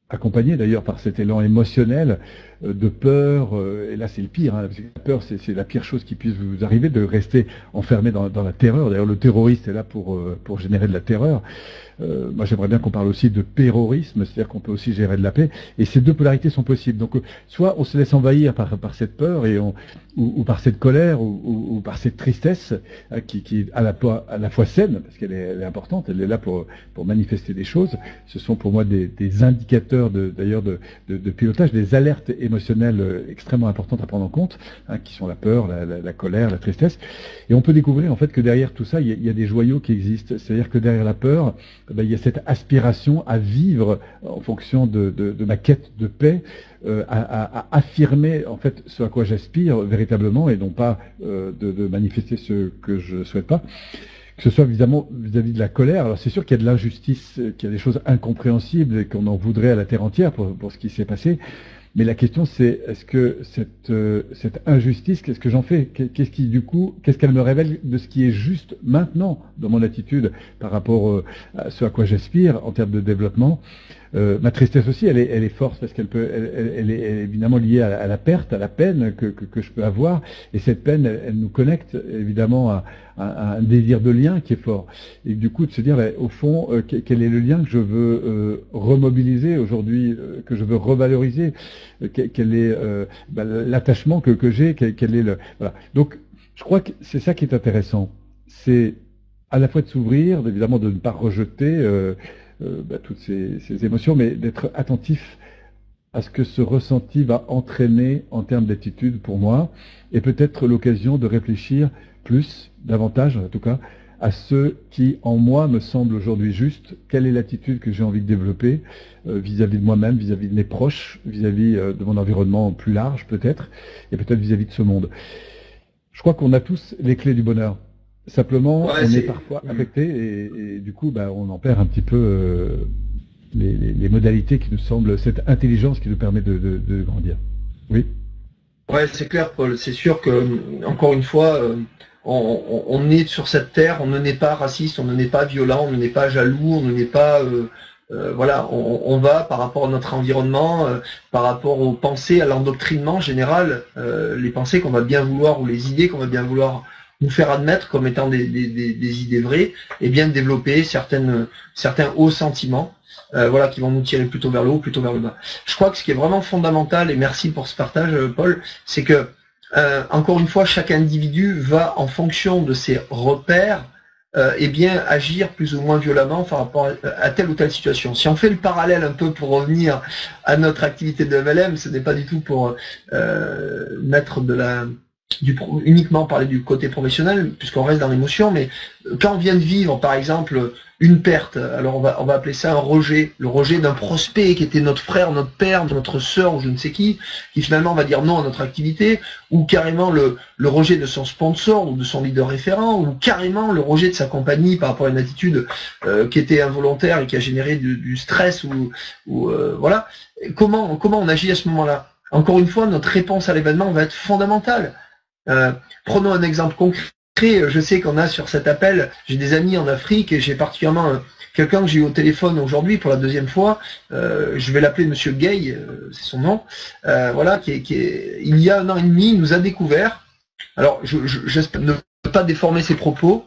accompagné d'ailleurs par cet élan émotionnel de peur, et là c'est le pire, hein, parce que la peur c'est la pire chose qui puisse vous arriver, de rester enfermé dans la terreur. D'ailleurs le terroriste est là pour générer de la terreur. Moi j'aimerais bien qu'on parle aussi de pérorisme, c'est-à-dire qu'on peut aussi gérer de la paix, et ces deux polarités sont possibles. Donc soit on se laisse envahir par cette peur ou par cette colère ou par cette tristesse, qui est à la fois saine, parce qu'elle est importante, elle est là pour manifester des choses. Ce sont pour moi des indicateurs d'ailleurs de pilotage, des alertes émotionnelles extrêmement importantes à prendre en compte, hein, qui sont la peur, la colère, la tristesse. Et on peut découvrir en fait que derrière tout ça, il y a des joyaux qui existent. C'est-à-dire que derrière la peur, il y a cette aspiration à vivre en fonction de ma quête de paix, à affirmer en fait ce à quoi j'aspire véritablement, et non pas de manifester ce que je souhaite pas. Que ce soit évidemment vis-à-vis de la colère. Alors c'est sûr qu'il y a de l'injustice, qu'il y a des choses incompréhensibles et qu'on en voudrait à la terre entière pour ce qui s'est passé. Mais la question c'est, est-ce que cette injustice, qu'est-ce que j'en fais? Qu'est-ce qu'elle me révèle de ce qui est juste maintenant dans mon attitude par rapport à ce à quoi j'aspire en termes de développement? Ma tristesse aussi, elle est forte parce elle est évidemment liée à la perte, à la peine que je peux avoir. Et cette peine, elle nous connecte évidemment à un désir de lien qui est fort. Et du coup, de se dire, au fond, quel est le lien que je veux remobiliser aujourd'hui, que je veux revaloriser, quel est l'attachement que j'ai, quel est le... Voilà. Donc, je crois que c'est ça qui est intéressant. C'est à la fois de s'ouvrir, évidemment de ne pas rejeter toutes ces émotions, mais d'être attentif à ce que ce ressenti va entraîner en termes d'attitude pour moi, et peut-être l'occasion de réfléchir davantage en tout cas, à ce qui en moi me semble aujourd'hui juste, quelle est l'attitude que j'ai envie de développer vis-à-vis de moi-même, vis-à-vis de mes proches, vis-à-vis de mon environnement plus large peut-être, et peut-être vis-à-vis de ce monde. Je crois qu'on a tous les clés du bonheur. Simplement, on est parfois affecté et du coup, on en perd un petit peu les modalités qui nous semblent, cette intelligence qui nous permet de grandir. Oui. Ouais, c'est clair, Paul. C'est sûr que, encore une fois, on est sur cette terre, on ne n'est pas raciste, on ne n'est pas violent, on ne n'est pas jaloux, on ne n'est pas... voilà, on va par rapport à notre environnement, par rapport aux pensées, à l'endoctrinement général, les pensées qu'on va bien vouloir ou les idées qu'on va bien vouloir nous faire admettre comme étant des idées vraies, et bien développer certains hauts sentiments, voilà, qui vont nous tirer plutôt vers le haut, plutôt vers le bas. Je crois que ce qui est vraiment fondamental, et merci pour ce partage, Paul, c'est que encore une fois, chaque individu va, en fonction de ses repères, eh bien agir plus ou moins violemment par rapport à telle ou telle situation. Si on fait le parallèle un peu pour revenir à notre activité de MLM, ce n'est pas du tout pour mettre uniquement parler du côté professionnel, puisqu'on reste dans l'émotion, mais quand on vient de vivre, par exemple, une perte, alors on va appeler ça un rejet, le rejet d'un prospect qui était notre frère, notre père, notre sœur ou je ne sais qui finalement va dire non à notre activité, ou carrément le rejet de son sponsor ou de son leader référent, ou carrément le rejet de sa compagnie par rapport à une attitude qui était involontaire et qui a généré du stress ou voilà. Comment on agit à ce moment-là? Encore une fois, notre réponse à l'événement va être fondamentale. Prenons un exemple concret. Je sais qu'on a sur cet appel, j'ai des amis en Afrique et j'ai particulièrement quelqu'un que j'ai eu au téléphone aujourd'hui pour la deuxième fois. Je vais l'appeler Monsieur Gay, c'est son nom. Voilà, il y a 1 an et demi, il nous a découvert. Alors, j'espère ne pas déformer ses propos.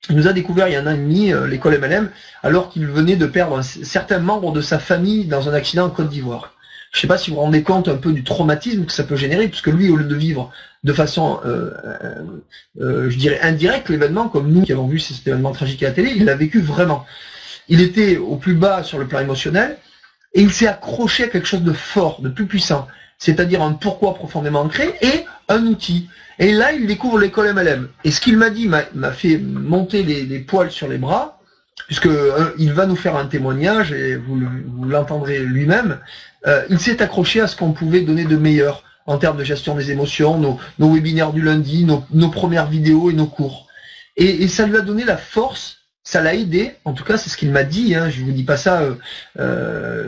Il nous a découvert il y a 1 an et demi l'école MLM, alors qu'il venait de perdre certains membres de sa famille dans un accident en Côte d'Ivoire. Je ne sais pas si vous vous rendez compte un peu du traumatisme que ça peut générer, puisque lui, au lieu de vivre de façon, je dirais, indirecte l'événement, comme nous qui avons vu cet événement tragique à la télé, il l'a vécu vraiment. Il était au plus bas sur le plan émotionnel, et il s'est accroché à quelque chose de fort, de plus puissant, c'est-à-dire un pourquoi profondément ancré et un outil. Et là, il découvre l'école MLM. Et ce qu'il m'a dit m'a fait monter les poils sur les bras, puisque il va nous faire un témoignage, et vous l'entendrez lui-même. Il s'est accroché à ce qu'on pouvait donner de meilleur en termes de gestion des émotions, nos webinaires du lundi, nos premières vidéos et nos cours. Et ça lui a donné la force, ça l'a aidé, en tout cas c'est ce qu'il m'a dit, hein, je ne vous dis pas ça,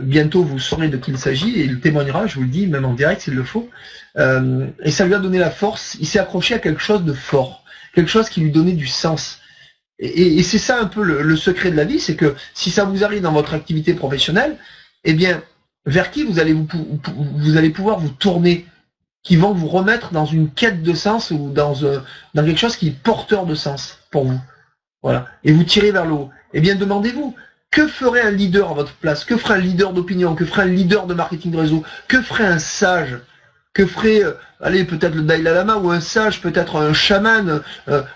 bientôt vous saurez de qui il s'agit, et il témoignera, je vous le dis, même en direct s'il le faut. Et ça lui a donné la force, il s'est accroché à quelque chose de fort, quelque chose qui lui donnait du sens. Et c'est ça un peu le secret de la vie, c'est que si ça vous arrive dans votre activité professionnelle, eh bien, vers qui vous allez pouvoir vous tourner, qui vont vous remettre dans une quête de sens ou dans quelque chose qui est porteur de sens pour vous. Voilà. Et vous tirez vers le haut. Eh bien, demandez-vous, que ferait un leader à votre place? Que ferait un leader d'opinion? Que ferait un leader de marketing de réseau? Que ferait un sage? Que ferait, peut-être le Dalai Lama ou un sage, peut-être un chaman,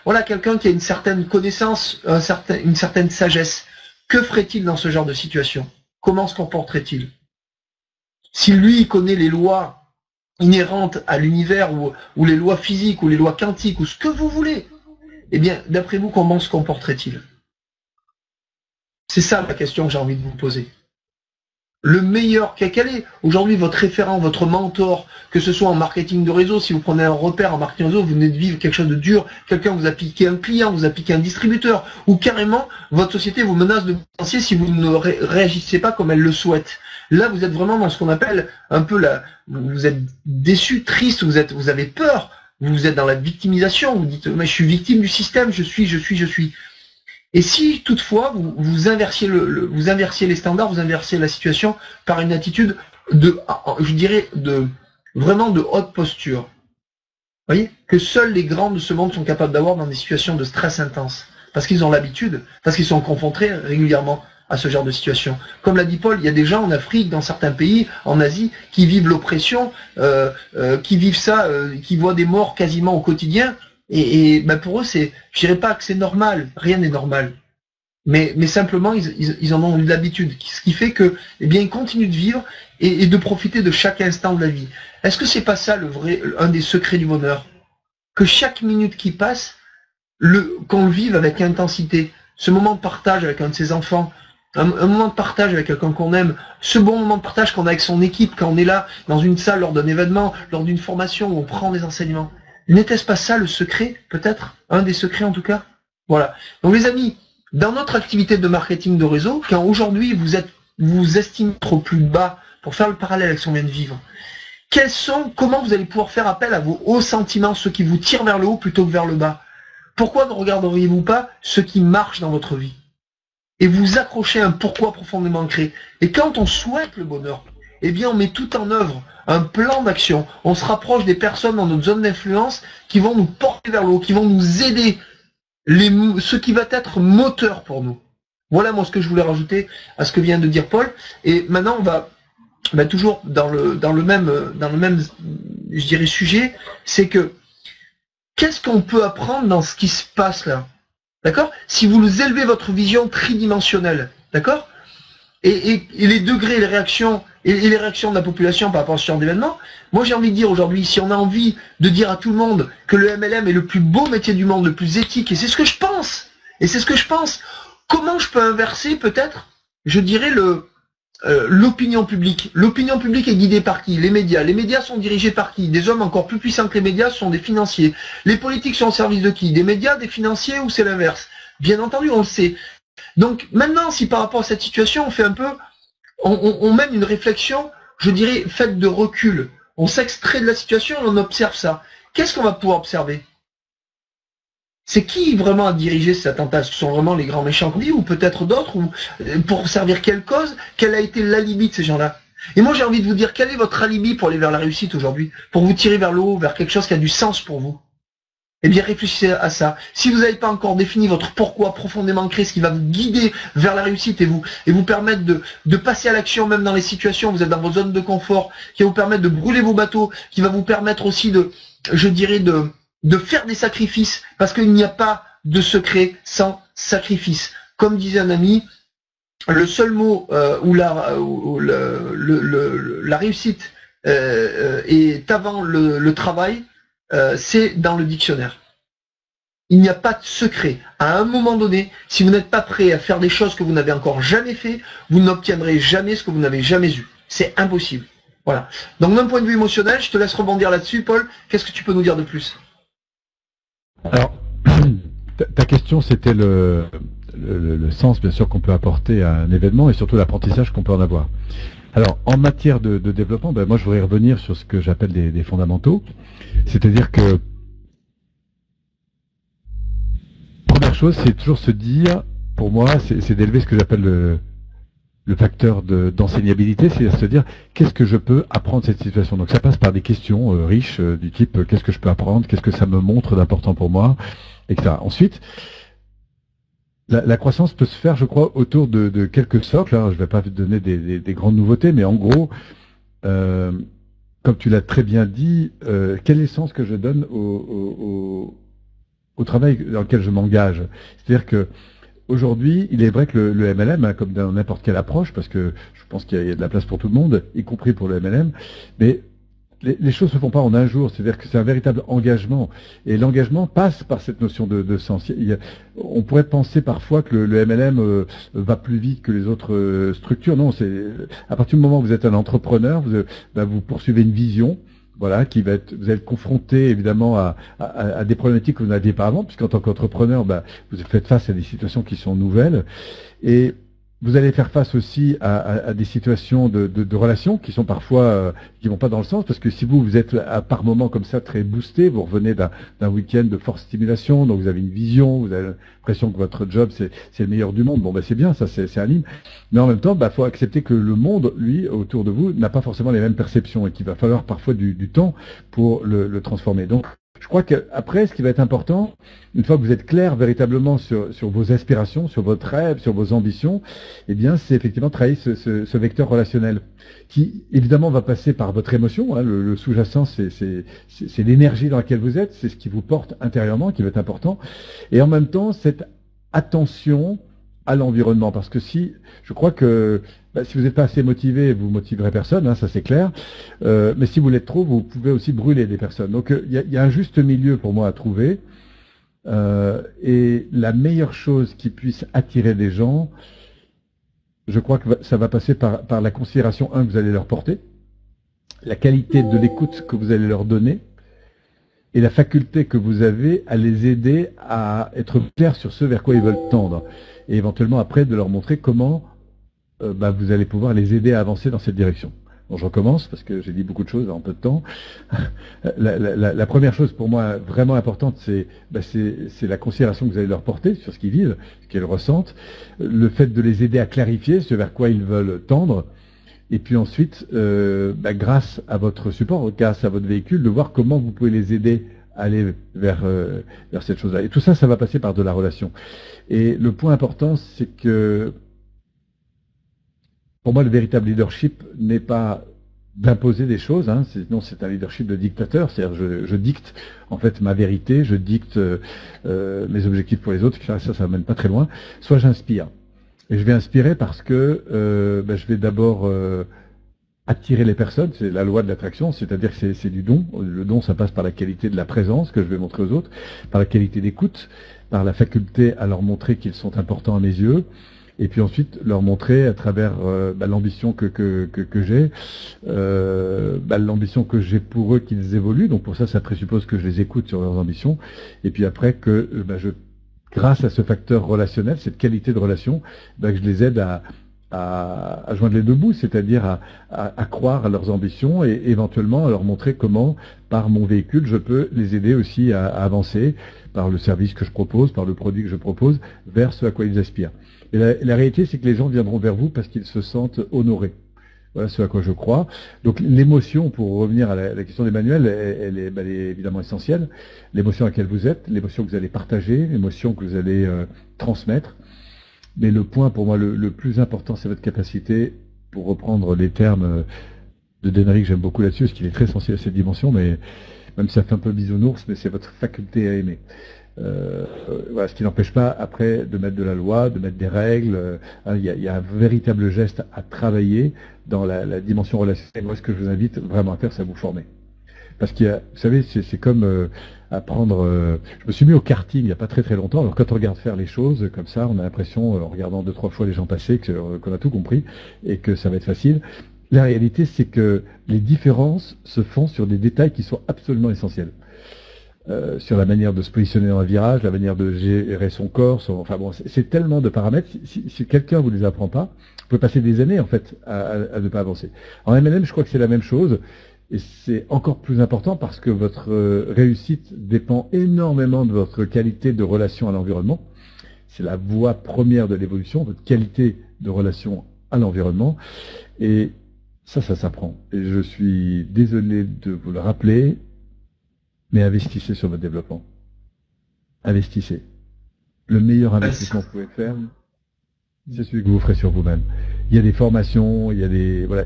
voilà, quelqu'un qui a une certaine connaissance, une certaine sagesse. Que ferait-il dans ce genre de situation? Comment se comporterait-il? Si lui connaît les lois inhérentes à l'univers ou les lois physiques ou les lois quantiques ou ce que vous voulez, eh bien, d'après vous, comment se comporterait-il? C'est ça la question que j'ai envie de vous poser. Le meilleur, quel est aujourd'hui votre référent, votre mentor, que ce soit en marketing de réseau, si vous prenez un repère en marketing de réseau, vous venez de vivre quelque chose de dur, quelqu'un vous a piqué un client, vous a piqué un distributeur, ou carrément votre société vous menace de vous licencier si vous ne réagissez pas comme elle le souhaite. Là, vous êtes vraiment dans ce qu'on appelle un peu vous êtes déçu, triste, vous avez peur, vous êtes dans la victimisation, vous dites, mais je suis victime du système, je suis. Et si toutefois vous inversiez vous inversiez les standards, vous inversiez la situation par une attitude je dirais vraiment de haute posture. Vous voyez, que seuls les grands de ce monde sont capables d'avoir dans des situations de stress intense. Parce qu'ils ont l'habitude, parce qu'ils sont confrontés régulièrement à ce genre de situation. Comme l'a dit Paul, il y a des gens en Afrique, dans certains pays, en Asie, qui vivent l'oppression, qui vivent ça, qui voient des morts quasiment au quotidien. Et pour eux, je dirais pas que c'est normal, rien n'est normal. Mais simplement, ils en ont eu l'habitude. Ce qui fait que, ils continuent de vivre et de profiter de chaque instant de la vie. Est-ce que c'est pas ça un des secrets du bonheur? Que chaque minute qui passe, qu'on le vive avec intensité. Ce moment de partage avec un de ses enfants, un moment de partage avec quelqu'un qu'on aime, ce bon moment de partage qu'on a avec son équipe quand on est là, dans une salle, lors d'un événement, lors d'une formation où on prend des enseignements. N'était-ce pas ça le secret, peut-être? Un des secrets en tout cas? Voilà. Donc les amis, dans notre activité de marketing de réseau, quand aujourd'hui vous estimez trop plus bas, pour faire le parallèle avec ce qu'on vient de vivre, comment vous allez pouvoir faire appel à vos hauts sentiments, ceux qui vous tirent vers le haut plutôt que vers le bas? Pourquoi ne regarderiez-vous pas ce qui marche dans votre vie? Et vous accrochez un pourquoi profondément ancré. Et quand on souhaite le bonheur, on met tout en œuvre, un plan d'action. On se rapproche des personnes dans notre zone d'influence qui vont nous porter vers le haut, qui vont nous aider, ce qui va être moteur pour nous. Voilà moi ce que je voulais rajouter à ce que vient de dire Paul. Et maintenant on va toujours dans le même je dirais sujet, c'est que qu'est-ce qu'on peut apprendre dans ce qui se passe là? D'accord? Si vous élevez votre vision tridimensionnelle, d'accord? Et les degrés, les réactions de la population par rapport à ce genre d'événement, moi j'ai envie de dire aujourd'hui, si on a envie de dire à tout le monde que le MLM est le plus beau métier du monde, le plus éthique, et c'est ce que je pense, comment je peux inverser peut-être, je dirais l'opinion publique. L'opinion publique est guidée par qui? Les médias. Les médias sont dirigés par qui? Des hommes encore plus puissants que les médias, ce sont des financiers. Les politiques sont au service de qui? Des médias, des financiers, ou c'est l'inverse? Bien entendu, on le sait. Donc maintenant, si par rapport à cette situation, on fait on mène une réflexion, je dirais, faite de recul. On s'extrait de la situation et on observe ça. Qu'est-ce qu'on va pouvoir observer? C'est qui vraiment a dirigé cet attentat? Ce sont vraiment les grands méchants qu'on dit, ou peut-être d'autres, ou pour servir quelle cause? Quel a été l'alibi de ces gens-là? Et moi j'ai envie de vous dire, quel est votre alibi pour aller vers la réussite aujourd'hui? Pour vous tirer vers le haut, vers quelque chose qui a du sens pour vous? Eh bien, réfléchissez à ça. Si vous n'avez pas encore défini votre pourquoi profondément ancré, ce qui va vous guider vers la réussite et vous permettre de passer à l'action même dans les situations où vous êtes dans vos zones de confort, qui va vous permettre de brûler vos bateaux, qui va vous permettre aussi de faire des sacrifices, parce qu'il n'y a pas de secret sans sacrifice. Comme disait un ami, le seul mot où la réussite est avant le travail, c'est dans le dictionnaire. Il n'y a pas de secret. À un moment donné, si vous n'êtes pas prêt à faire des choses que vous n'avez encore jamais fait, vous n'obtiendrez jamais ce que vous n'avez jamais eu. C'est impossible. Voilà. Donc d'un point de vue émotionnel, je te laisse rebondir là-dessus, Paul. Qu'est-ce que tu peux nous dire de plus? Alors, ta question, c'était le sens, bien sûr, qu'on peut apporter à un événement et surtout l'apprentissage qu'on peut en avoir. Alors, en matière de développement, moi, je voudrais revenir sur ce que j'appelle des fondamentaux. C'est-à-dire que, première chose, c'est toujours se dire, pour moi, c'est d'élever ce que j'appelle le facteur d'enseignabilité, c'est-à-dire se dire, qu'est-ce que je peux apprendre de cette situation? Donc, ça passe par des questions riches, du type, qu'est-ce que je peux apprendre? Qu'est-ce que ça me montre d'important pour moi? Etc. Ensuite, la croissance peut se faire, je crois, autour de quelques socles. Je ne vais pas vous donner des grandes nouveautés, mais en gros, comme tu l'as très bien dit, quel est le sens que je donne au travail dans lequel je m'engage? C'est-à-dire que aujourd'hui, il est vrai que le MLM, comme dans n'importe quelle approche, parce que je pense qu'il y a de la place pour tout le monde, y compris pour le MLM, mais les choses ne se font pas en un jour, c'est-à-dire que c'est un véritable engagement. Et l'engagement passe par cette notion de sens. On pourrait penser parfois que le MLM va plus vite que les autres structures. Non, c'est à partir du moment où vous êtes un entrepreneur, vous poursuivez une vision, voilà, vous allez être confronté évidemment à des problématiques que vous n'aviez pas avant, puisqu'en tant qu'entrepreneur, vous faites face à des situations qui sont nouvelles. Et vous allez faire face aussi à des situations de relations qui sont parfois qui vont pas dans le sens, parce que si vous êtes par moments comme ça très boosté, vous revenez d'un week-end de forte stimulation, donc vous avez une vision, vous avez l'impression que votre job c'est le meilleur du monde. Bon ben c'est bien, ça c'est un hymne, mais en même temps, faut accepter que le monde, lui, autour de vous, n'a pas forcément les mêmes perceptions et qu'il va falloir parfois du temps pour le transformer. Donc je crois qu'après, ce qui va être important, une fois que vous êtes clair véritablement sur vos aspirations, sur votre rêve, sur vos ambitions, eh bien, c'est effectivement travailler ce vecteur relationnel qui, évidemment, va passer par votre émotion. Hein, le sous-jacent, c'est l'énergie dans laquelle vous êtes, c'est ce qui vous porte intérieurement, qui va être important. Et en même temps, cette attention à l'environnement, parce que je crois que si vous n'êtes pas assez motivé, vous motiverez personne, hein, ça c'est clair. Mais si vous l'êtes trop, vous pouvez aussi brûler des personnes. Donc il y a un juste milieu pour moi à trouver. Et la meilleure chose qui puisse attirer des gens, je crois que ça va passer par la considération, que vous allez leur porter, la qualité de l'écoute que vous allez leur donner, et la faculté que vous avez à les aider à être clairs sur ce vers quoi ils veulent tendre. Et éventuellement après de leur montrer comment vous allez pouvoir les aider à avancer dans cette direction. Bon, je recommence parce que j'ai dit beaucoup de choses en peu de temps. La première chose pour moi vraiment importante, c'est la considération que vous allez leur porter sur ce qu'ils vivent, ce qu'ils ressentent, le fait de les aider à clarifier ce vers quoi ils veulent tendre, et puis ensuite, grâce à votre support, grâce à votre véhicule, de voir comment vous pouvez les aider à aller vers cette chose-là. Et tout ça, ça va passer par de la relation. Et le point important, c'est que pour moi, le véritable leadership n'est pas d'imposer des choses, hein, sinon c'est un leadership de dictateur, c'est-à-dire je dicte en fait ma vérité, je dicte mes objectifs pour les autres, ça mène pas très loin, soit j'inspire. Et je vais inspirer parce que je vais d'abord attirer les personnes, c'est la loi de l'attraction, c'est-à-dire que c'est du don. Le don, ça passe par la qualité de la présence que je vais montrer aux autres, par la qualité d'écoute, par la faculté à leur montrer qu'ils sont importants à mes yeux, et puis ensuite leur montrer à travers l'ambition que j'ai, l'ambition que j'ai pour eux qu'ils évoluent. Donc pour ça, ça présuppose que je les écoute sur leurs ambitions, et puis après que grâce à ce facteur relationnel, cette qualité de relation, que je les aide à joindre les deux bouts, c'est-à-dire à croire à leurs ambitions et éventuellement à leur montrer comment, par mon véhicule, je peux les aider aussi à avancer par le service que je propose, par le produit que je propose, vers ce à quoi ils aspirent. Et la réalité, c'est que les gens viendront vers vous parce qu'ils se sentent honorés. Voilà ce à quoi je crois. Donc l'émotion, pour revenir à la question d'Emmanuel, elle est évidemment essentielle. L'émotion à laquelle vous êtes, l'émotion que vous allez partager, l'émotion que vous allez transmettre. Mais le point pour moi le plus important, c'est votre capacité, pour reprendre les termes de Denry, que j'aime beaucoup là-dessus, parce qu'il est très sensible à cette dimension, mais même si ça fait un peu bisounours, mais c'est votre faculté à aimer. Voilà, ce qui n'empêche pas après de mettre de la loi, de mettre des règles. Il y a un véritable geste à travailler dans la dimension relationnelle. Moi, ce que je vous invite vraiment à faire, c'est à vous former. Parce qu'il y a, vous savez, c'est comme apprendre. Je me suis mis au karting il n'y a pas très très longtemps. Alors quand on regarde faire les choses comme ça, on a l'impression, en regardant 2-3 fois les gens passer, qu'on a tout compris et que ça va être facile. La réalité, c'est que les différences se font sur des détails qui sont absolument essentiels. Sur la manière de se positionner dans un virage, la manière de gérer son corps, enfin bon, c'est tellement de paramètres. Si quelqu'un vous les apprend pas, vous pouvez passer des années en fait à ne pas avancer. En MLM, je crois que c'est la même chose, et c'est encore plus important parce que votre réussite dépend énormément de votre qualité de relation à l'environnement. C'est la voie première de l'évolution, votre qualité de relation à l'environnement, et ça s'apprend. Et je suis désolé de vous le rappeler, mais investissez sur votre développement. Investissez. Le meilleur investissement que vous pouvez faire, c'est celui que vous ferez sur vous-même. Il y a des formations, il y a des... Voilà.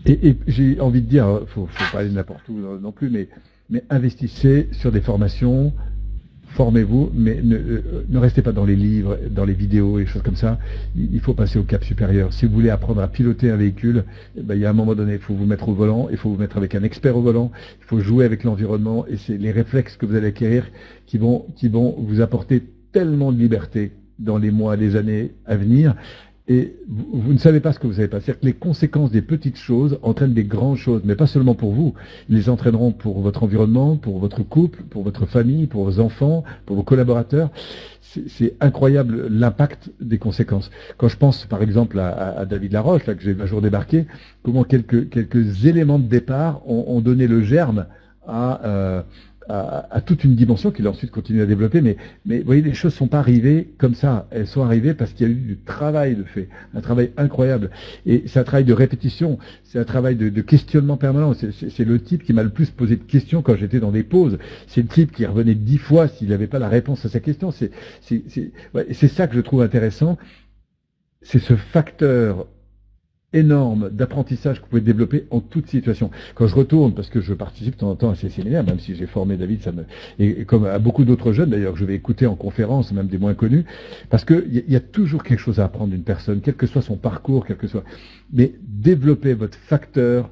Et j'ai envie de dire, faut pas aller n'importe où non plus, mais investissez sur des formations, formez-vous, mais ne restez pas dans les livres, dans les vidéos et choses comme ça. Il faut passer au cap supérieur. Si vous voulez apprendre à piloter un véhicule, il y a un moment donné, il faut vous mettre au volant, il faut vous mettre avec un expert au volant, il faut jouer avec l'environnement, et c'est les réflexes que vous allez acquérir qui vont vous apporter tellement de liberté dans les mois, les années à venir, et vous ne savez pas ce que vous savez pas. C'est-à-dire que les conséquences des petites choses entraînent des grandes choses, mais pas seulement pour vous. Ils les entraîneront pour votre environnement, pour votre couple, pour votre famille, pour vos enfants, pour vos collaborateurs. C'est incroyable l'impact des conséquences. Quand je pense par exemple à David Laroche, là que j'ai un jour débarqué, comment quelques éléments de départ ont donné le germe à toute une dimension qu'il a ensuite continué à développer, mais vous voyez, les choses sont pas arrivées comme ça. Elles sont arrivées parce qu'il y a eu du travail de fait, un travail incroyable. Et c'est un travail de répétition, c'est un travail de questionnement permanent. C'est le type qui m'a le plus posé de questions quand j'étais dans des pauses. C'est le type qui revenait 10 fois s'il n'avait pas la réponse à sa question. C'est ça que je trouve intéressant. C'est ce facteur énorme d'apprentissage que vous pouvez développer en toute situation. Quand je retourne, parce que je participe de temps en temps à ces séminaires, même si j'ai formé David, et comme à beaucoup d'autres jeunes d'ailleurs, que je vais écouter en conférence, même des moins connus, parce qu'il y a toujours quelque chose à apprendre d'une personne, quel que soit son parcours, quel que soit. Mais développez votre facteur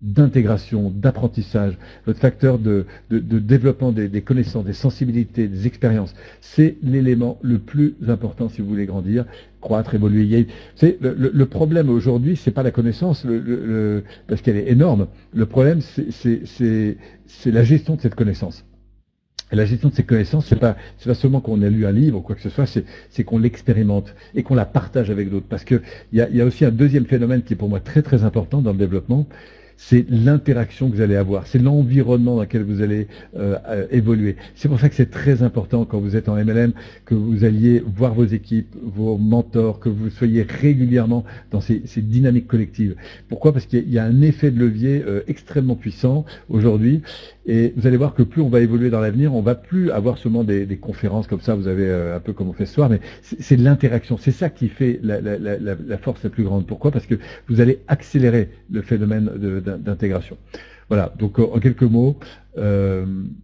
d'intégration, d'apprentissage, votre facteur de développement des connaissances, des sensibilités, des expériences. C'est l'élément le plus important si vous voulez grandir, croître, évoluer. Le problème aujourd'hui, c'est pas la connaissance, parce qu'elle est énorme. Le problème, c'est la gestion de cette connaissance. Et la gestion de ces connaissances, c'est pas seulement qu'on a lu un livre ou quoi que ce soit, c'est qu'on l'expérimente et qu'on la partage avec d'autres. Parce que il y a aussi un deuxième phénomène qui est pour moi très très important dans le développement, c'est l'interaction que vous allez avoir, c'est l'environnement dans lequel vous allez évoluer. C'est pour ça que c'est très important quand vous êtes en MLM que vous alliez voir vos équipes, vos mentors, que vous soyez régulièrement dans ces dynamiques collectives. Pourquoi? Parce qu'il y a un effet de levier extrêmement puissant aujourd'hui, et vous allez voir que plus on va évoluer dans l'avenir, on va plus avoir seulement des conférences comme ça, vous avez un peu comme on fait ce soir, mais c'est l'interaction, c'est ça qui fait la force la plus grande. Pourquoi? Parce que vous allez accélérer le phénomène d'intégration. Voilà, donc en quelques mots,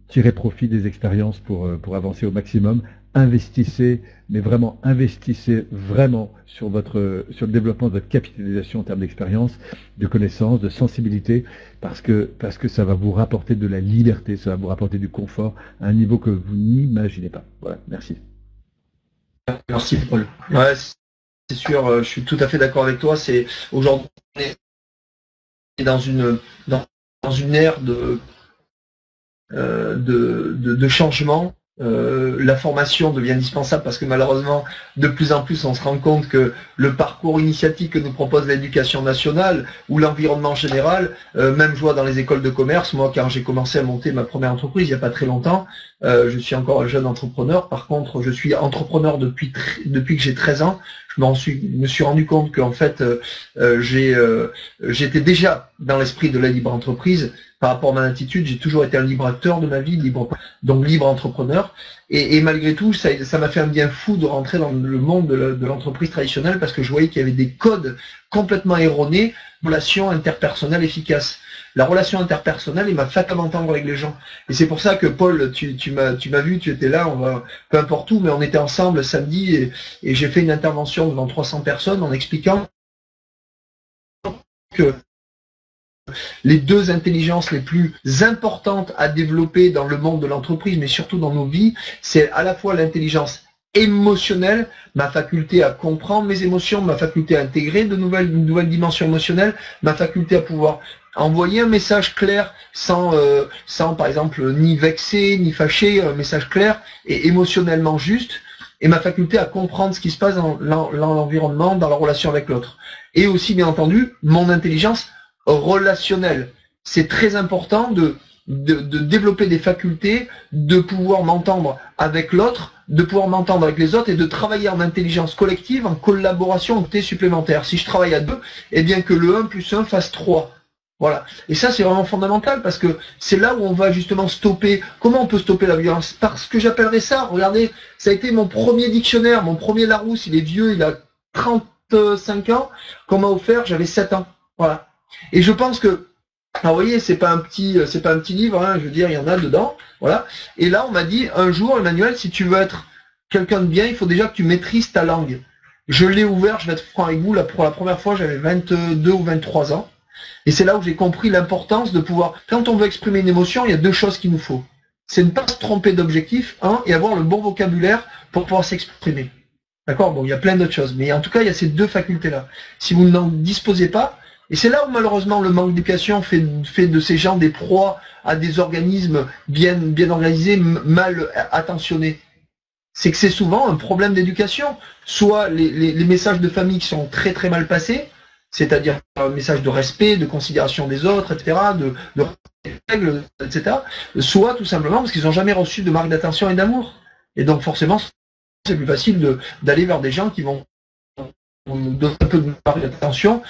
tirez profit des expériences pour avancer au maximum, investissez, mais vraiment investissez vraiment sur le développement de votre capitalisation en termes d'expérience, de connaissances, de sensibilité, parce que ça va vous rapporter de la liberté, ça va vous rapporter du confort à un niveau que vous n'imaginez pas. Voilà, merci. Merci Paul. Ouais, c'est sûr, je suis tout à fait d'accord avec toi. C'est aujourd'hui dans une ère de changement. La formation devient indispensable parce que malheureusement, de plus en plus, on se rend compte que le parcours initiatique que nous propose l'éducation nationale ou l'environnement général, même je vois dans les écoles de commerce, moi quand j'ai commencé à monter ma première entreprise il n'y a pas très longtemps, je suis encore un jeune entrepreneur, par contre je suis entrepreneur depuis que j'ai 13 ans, me suis rendu compte qu'en fait j'étais déjà dans l'esprit de la libre entreprise. Par rapport à mon attitude, j'ai toujours été un libre acteur de ma vie, libre entrepreneur. Et malgré tout, ça m'a fait un bien fou de rentrer dans le monde de l'entreprise traditionnelle parce que je voyais qu'il y avait des codes complètement erronés, relation interpersonnelle efficace. La relation interpersonnelle, il m'a fait m'entendre avec les gens. Et c'est pour ça que Paul, tu m'as vu, tu étais là, peu importe où, mais on était ensemble samedi et j'ai fait une intervention devant 300 personnes en expliquant que les deux intelligences les plus importantes à développer dans le monde de l'entreprise, mais surtout dans nos vies, c'est à la fois l'intelligence émotionnelle, ma faculté à comprendre mes émotions, ma faculté à intégrer une nouvelle dimension émotionnelle, ma faculté à pouvoir envoyer un message clair sans par exemple ni vexer, ni fâcher, un message clair et émotionnellement juste, et ma faculté à comprendre ce qui se passe dans l'environnement, dans la relation avec l'autre. Et aussi, bien entendu, mon intelligence relationnel. C'est très important de développer des facultés, de pouvoir m'entendre avec l'autre, de pouvoir m'entendre avec les autres et de travailler en intelligence collective, en collaboration, en côté supplémentaire. Si je travaille à deux, eh bien que le 1 plus 1 fasse 3. Voilà. Et ça, c'est vraiment fondamental parce que c'est là où on va justement stopper. Comment on peut stopper la violence? Parce que j'appellerais ça, regardez, ça a été mon premier dictionnaire, mon premier Larousse, il est vieux, il a 35 ans, qu'on m'a offert, j'avais 7 ans. Voilà. Et je pense que, alors vous voyez, c'est pas un petit livre, hein, je veux dire, il y en a dedans, voilà. Et là, on m'a dit, un jour, Emmanuel, si tu veux être quelqu'un de bien, il faut déjà que tu maîtrises ta langue. Je l'ai ouvert, je vais être franc avec vous, là, pour la première fois, j'avais 22 ou 23 ans. Et c'est là où j'ai compris l'importance de pouvoir, quand on veut exprimer une émotion, il y a deux choses qu'il nous faut. C'est ne pas se tromper d'objectif, et avoir le bon vocabulaire pour pouvoir s'exprimer. D'accord? Bon, il y a plein d'autres choses, mais en tout cas, il y a ces deux facultés-là. Si vous n'en disposez pas, et c'est là où malheureusement le manque d'éducation fait de ces gens des proies à des organismes bien organisés, mal attentionnés. C'est que c'est souvent un problème d'éducation. Soit les messages de famille qui sont très très mal passés, c'est-à-dire un message de respect, de considération des autres, etc., de règles, etc., soit tout simplement parce qu'ils n'ont jamais reçu de marque d'attention et d'amour. Et donc forcément, c'est plus facile d'aller vers des gens qui vont donner un peu de marque d'attention,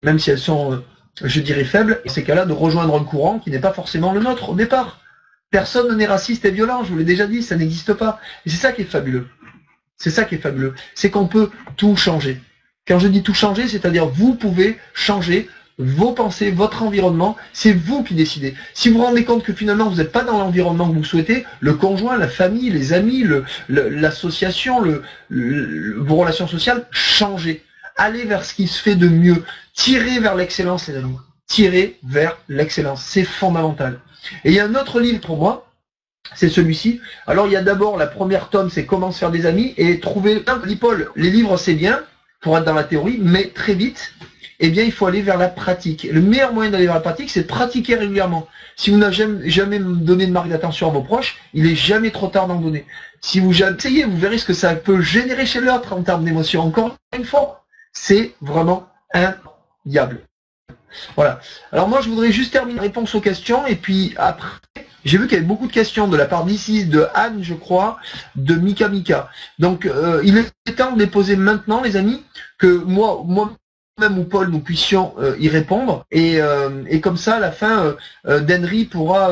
même si elles sont, je dirais, faibles, et ces cas-là, de rejoindre un courant qui n'est pas forcément le nôtre au départ. Personne n'est raciste et violent, je vous l'ai déjà dit, ça n'existe pas. Et c'est ça qui est fabuleux. C'est ça qui est fabuleux. C'est qu'on peut tout changer. Quand je dis tout changer, c'est-à-dire vous pouvez changer vos pensées, votre environnement, c'est vous qui décidez. Si vous vous rendez compte que finalement vous n'êtes pas dans l'environnement que vous souhaitez, le conjoint, la famille, les amis, l'association, vos relations sociales, changez. Allez vers ce qui se fait de mieux. Tirez vers l'excellence, les amis. Tirez vers l'excellence. C'est fondamental. Et il y a un autre livre pour moi, c'est celui-ci. Alors il y a d'abord la première tome, c'est Comment se faire des amis, et trouver, dit Paul, les livres c'est bien pour être dans la théorie, mais très vite, eh bien il faut aller vers la pratique. Le meilleur moyen d'aller vers la pratique, c'est de pratiquer régulièrement. Si vous n'avez jamais donné de marque d'attention à vos proches, il est jamais trop tard d'en donner. Si vous essayez, vous verrez ce que ça peut générer chez l'autre en termes d'émotion. Encore une fois, c'est vraiment indéniable. Voilà. Alors moi, je voudrais juste terminer la réponse aux questions, et puis après, j'ai vu qu'il y avait beaucoup de questions de la part d'Isis, de Anne, je crois, de Mika Mika. Donc, il est temps de les poser maintenant, les amis, que moi-même ou Paul, nous puissions y répondre, et comme ça, à la fin, d'Henry pourra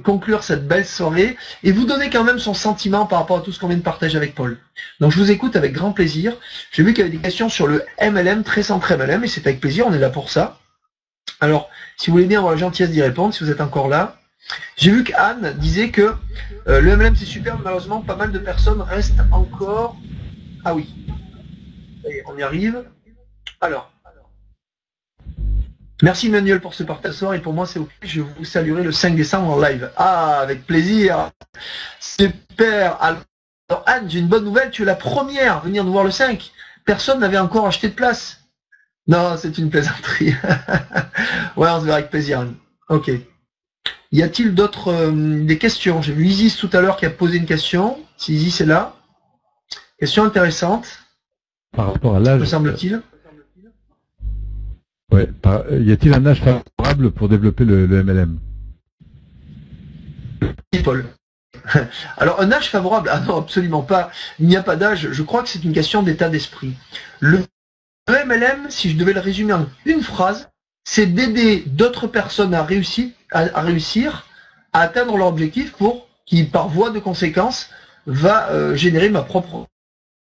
conclure cette belle soirée, et vous donner quand même son sentiment par rapport à tout ce qu'on vient de partager avec Paul. Donc, je vous écoute avec grand plaisir. J'ai vu qu'il y avait des questions sur le MLM, très centré MLM, et c'est avec plaisir, on est là pour ça. Alors, si vous voulez bien avoir la gentillesse d'y répondre, si vous êtes encore là. J'ai vu qu'Anne disait que le MLM c'est super, mais malheureusement pas mal de personnes restent encore... Ah oui, et on y arrive. Alors, merci Manuel pour ce partage ce soir, et pour moi c'est ok, je vous saluerai le 5 décembre en live. Ah, avec plaisir. Super. Alors Anne, j'ai une bonne nouvelle, tu es la première à venir nous voir le 5. Personne n'avait encore acheté de place. Non, c'est une plaisanterie. Ouais, on se verra avec plaisir. Ok. Y a-t-il d'autres des questions? J'ai vu Isis tout à l'heure qui a posé une question. Si Isis est là. Question intéressante. Par rapport à l'âge. Me semble-t-il. Ouais. Y a-t-il un âge favorable pour développer le MLM? Paul. Alors, un âge favorable? Ah non, absolument pas. Il n'y a pas d'âge. Je crois que c'est une question d'état d'esprit. Le MLM, si je devais le résumer en une phrase, c'est d'aider d'autres personnes à réussir à atteindre leur objectif qui, par voie de conséquence, va générer ma propre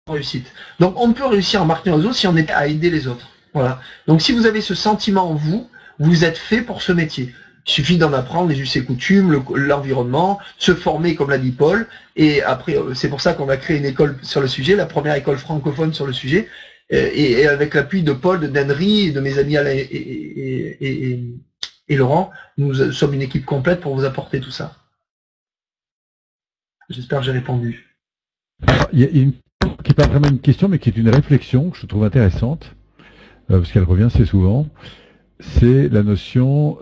réussite. Donc, on ne peut réussir en marquant aux autres si on est à aider les autres. Voilà. Donc, si vous avez ce sentiment en vous, vous êtes fait pour ce métier. Il suffit d'en apprendre les us et coutumes, l'environnement, se former, comme l'a dit Paul. Et après, c'est pour ça qu'on a créé une école sur le sujet, la première école francophone sur le sujet. Et avec l'appui de Paul, d'Henry, de mes amis Alain et Laurent, nous sommes une équipe complète pour vous apporter tout ça. J'espère que j'ai répondu. Alors, il y a une question qui n'est pas vraiment une question, mais qui est une réflexion que je trouve intéressante, parce qu'elle revient assez souvent. C'est la notion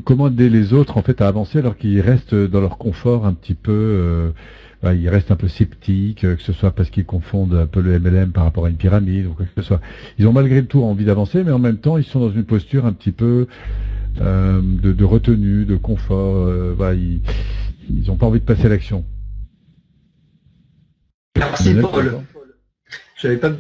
comment aider les autres en fait à avancer alors qu'ils restent dans leur confort un petit peu. Ils restent un peu sceptiques, que ce soit parce qu'ils confondent un peu le MLM par rapport à une pyramide ou quoi que ce soit. Ils ont malgré tout envie d'avancer, mais en même temps, ils sont dans une posture un petit peu de retenue, de confort. Ils n'ont pas envie de passer à l'action. Merci Paul. J'avais pas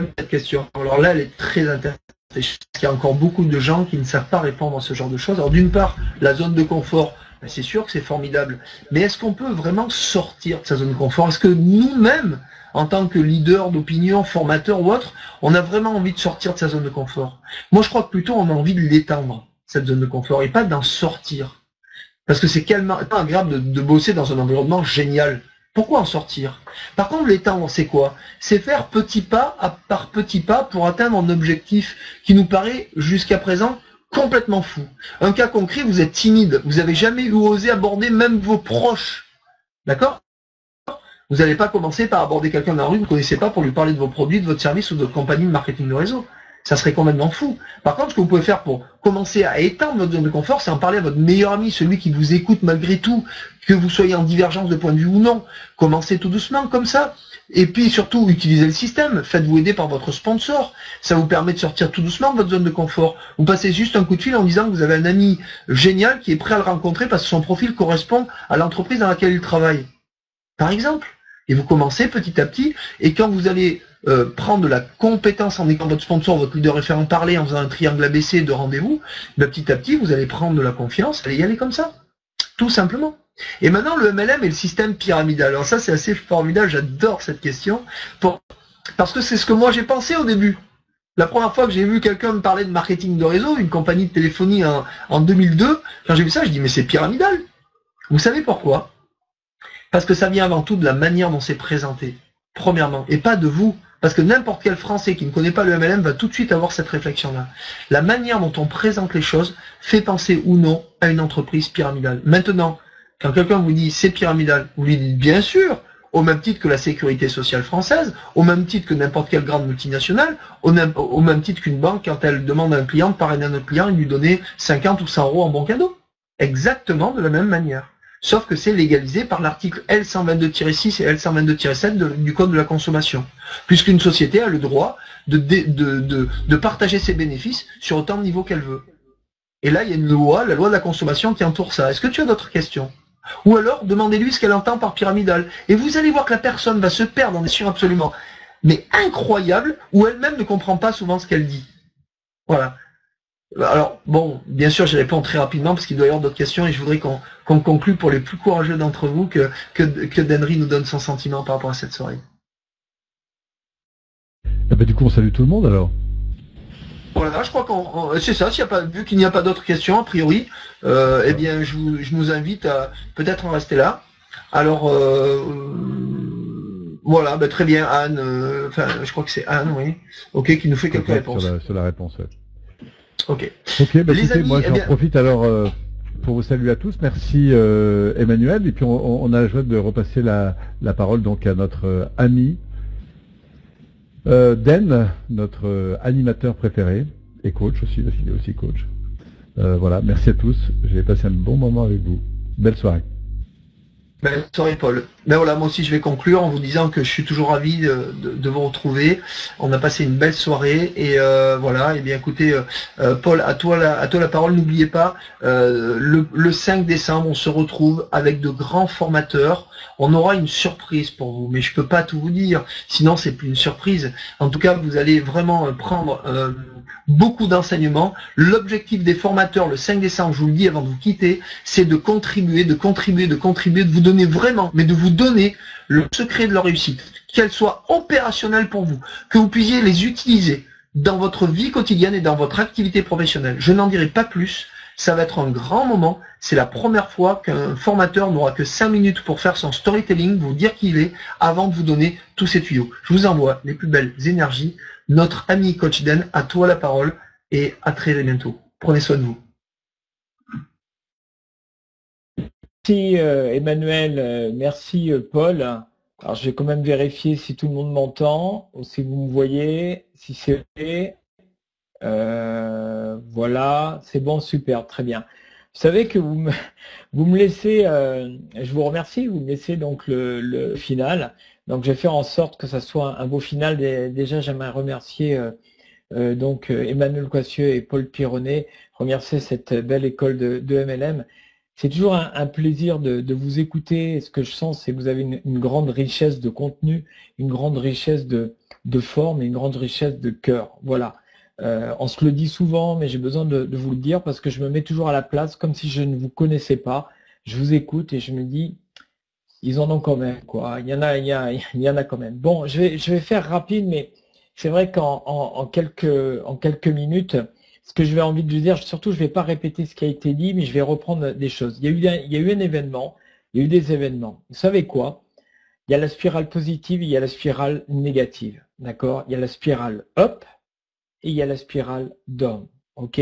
mis cette question. Alors là, elle est très intéressante. Il y a encore beaucoup de gens qui ne savent pas répondre à ce genre de choses. Alors d'une part, la zone de confort, c'est sûr que c'est formidable, mais est-ce qu'on peut vraiment sortir de sa zone de confort? Est-ce que nous-mêmes, en tant que leader d'opinion, formateur ou autre, on a vraiment envie de sortir de sa zone de confort? Moi, je crois que plutôt on a envie de l'étendre, cette zone de confort, et pas d'en sortir. Parce que c'est tellement agréable de bosser dans un environnement génial. Pourquoi en sortir? Par contre, l'étendre, c'est quoi? C'est faire petit pas par petit pas pour atteindre un objectif qui nous paraît jusqu'à présent complètement fou. Un cas concret, vous êtes timide, vous n'avez jamais osé aborder même vos proches. D'accord? Vous n'allez pas commencer par aborder quelqu'un dans la rue que vous ne connaissez pas pour lui parler de vos produits, de votre service ou de votre compagnie de marketing de réseau. Ça serait complètement fou. Par contre, ce que vous pouvez faire pour commencer à étendre votre zone de confort, c'est en parler à votre meilleur ami, celui qui vous écoute malgré tout, que vous soyez en divergence de point de vue ou non. Commencez tout doucement comme ça. Et puis surtout, utilisez le système. Faites-vous aider par votre sponsor. Ça vous permet de sortir tout doucement de votre zone de confort. Vous passez juste un coup de fil en disant que vous avez un ami génial qui est prêt à le rencontrer parce que son profil correspond à l'entreprise dans laquelle il travaille. Par exemple. Et vous commencez petit à petit. Et quand vous allez prendre de la compétence en étant votre sponsor, votre leader référent, parler en faisant un triangle ABC de rendez-vous, ben petit à petit, vous allez prendre de la confiance, allez y aller comme ça. Tout simplement. Et maintenant, le MLM et le système pyramidal. Alors ça, c'est assez formidable, j'adore cette question, parce que c'est ce que moi j'ai pensé au début. La première fois que j'ai vu quelqu'un me parler de marketing de réseau, une compagnie de téléphonie en 2002, quand j'ai vu ça, je dis mais c'est pyramidal. Vous savez pourquoi? Parce que ça vient avant tout de la manière dont c'est présenté, premièrement, et pas de vous. Parce que n'importe quel Français qui ne connaît pas le MLM va tout de suite avoir cette réflexion-là. La manière dont on présente les choses fait penser ou non à une entreprise pyramidale. Maintenant, quand quelqu'un vous dit c'est pyramidal, vous lui dites bien sûr, au même titre que la sécurité sociale française, au même titre que n'importe quelle grande multinationale, au même titre qu'une banque quand elle demande à un client de parrainer un autre client et lui donner 50 ou 100 euros en bon cadeau. Exactement de la même manière. Sauf que c'est légalisé par l'article L122-6 et L122-7 du Code de la consommation. Puisqu'une société a le droit de partager ses bénéfices sur autant de niveaux qu'elle veut. Et là, il y a une loi, la loi de la consommation, qui entoure ça. Est-ce que tu as d'autres questions? Ou alors, demandez-lui ce qu'elle entend par pyramidal. Et vous allez voir que la personne va se perdre dans des situations absolument, mais incroyables, où elle-même ne comprend pas souvent ce qu'elle dit. Voilà. Alors, bon, bien sûr, je réponds très rapidement parce qu'il doit y avoir d'autres questions et je voudrais qu'on conclue pour les plus courageux d'entre vous que Denry nous donne son sentiment par rapport à cette soirée. Eh ben, du coup, on salue tout le monde alors. Voilà, je crois qu'on c'est ça. Vu qu'il n'y a pas d'autres questions, a priori, eh bien, je nous invite à peut-être en rester là. Alors, voilà, ben, très bien, Anne. Enfin, je crois que c'est Anne, oui. Ok, qui nous fait quelques réponses. Sur la réponse, ouais. Ok. Ok, bah Les écoutez, amis, moi j'en profite alors pour vous saluer à tous. Merci Emmanuel. Et puis on a la joie de repasser la parole donc à notre ami Den, notre animateur préféré et coach aussi, parce qu'il est aussi coach. Voilà, merci à tous. J'ai passé un bon moment avec vous. Belle soirée. Belle soirée Paul. Ben voilà, moi aussi je vais conclure en vous disant que je suis toujours ravi de vous retrouver. On a passé une belle soirée et voilà. Et bien écoutez, Paul, à toi la parole. N'oubliez pas, le 5 décembre, on se retrouve avec de grands formateurs. On aura une surprise pour vous, mais je peux pas tout vous dire. Sinon, c'est plus une surprise. En tout cas, vous allez vraiment prendre beaucoup d'enseignements. L'objectif des formateurs, le 5 décembre, je vous le dis avant de vous quitter, c'est de contribuer, de vous donner vraiment, mais de vous donner le secret de leur réussite, qu'elle soit opérationnelle pour vous, que vous puissiez les utiliser dans votre vie quotidienne et dans votre activité professionnelle. Je n'en dirai pas plus, ça va être un grand moment. C'est la première fois qu'un formateur n'aura que 5 minutes pour faire son storytelling, vous dire qui il est, avant de vous donner tous ces tuyaux. Je vous envoie les plus belles énergies. Notre ami coach Den, à toi la parole et à très bientôt. Prenez soin de vous. Merci Emmanuel, merci Paul. Alors je vais quand même vérifier si tout le monde m'entend, ou si vous me voyez, si c'est vrai. Voilà, c'est bon, super, très bien. Vous savez que vous me laissez, je vous remercie, vous me laissez donc le final. Donc je vais faire en sorte que ça soit un beau final. Déjà, j'aimerais remercier donc Emmanuel Coissieux et Paul Pironnet, remercier cette belle école de MLM. C'est toujours un plaisir de vous écouter. Ce que je sens, c'est que vous avez une grande richesse de contenu, une grande richesse de forme et une grande richesse de cœur. Voilà. On se le dit souvent, mais j'ai besoin de vous le dire parce que je me mets toujours à la place comme si je ne vous connaissais pas. Je vous écoute et je me dis, ils en ont quand même, quoi. Il y en a quand même. Bon, je vais faire rapide, mais c'est vrai qu'en quelques minutes, ce que je vais envie de vous dire, surtout, je vais pas répéter ce qui a été dit, mais je vais reprendre des choses. Il y a eu un événement, il y a eu des événements. Vous savez quoi? Il y a la spirale positive, il y a la spirale négative, d'accord? Il y a la spirale up et il y a la spirale down, ok?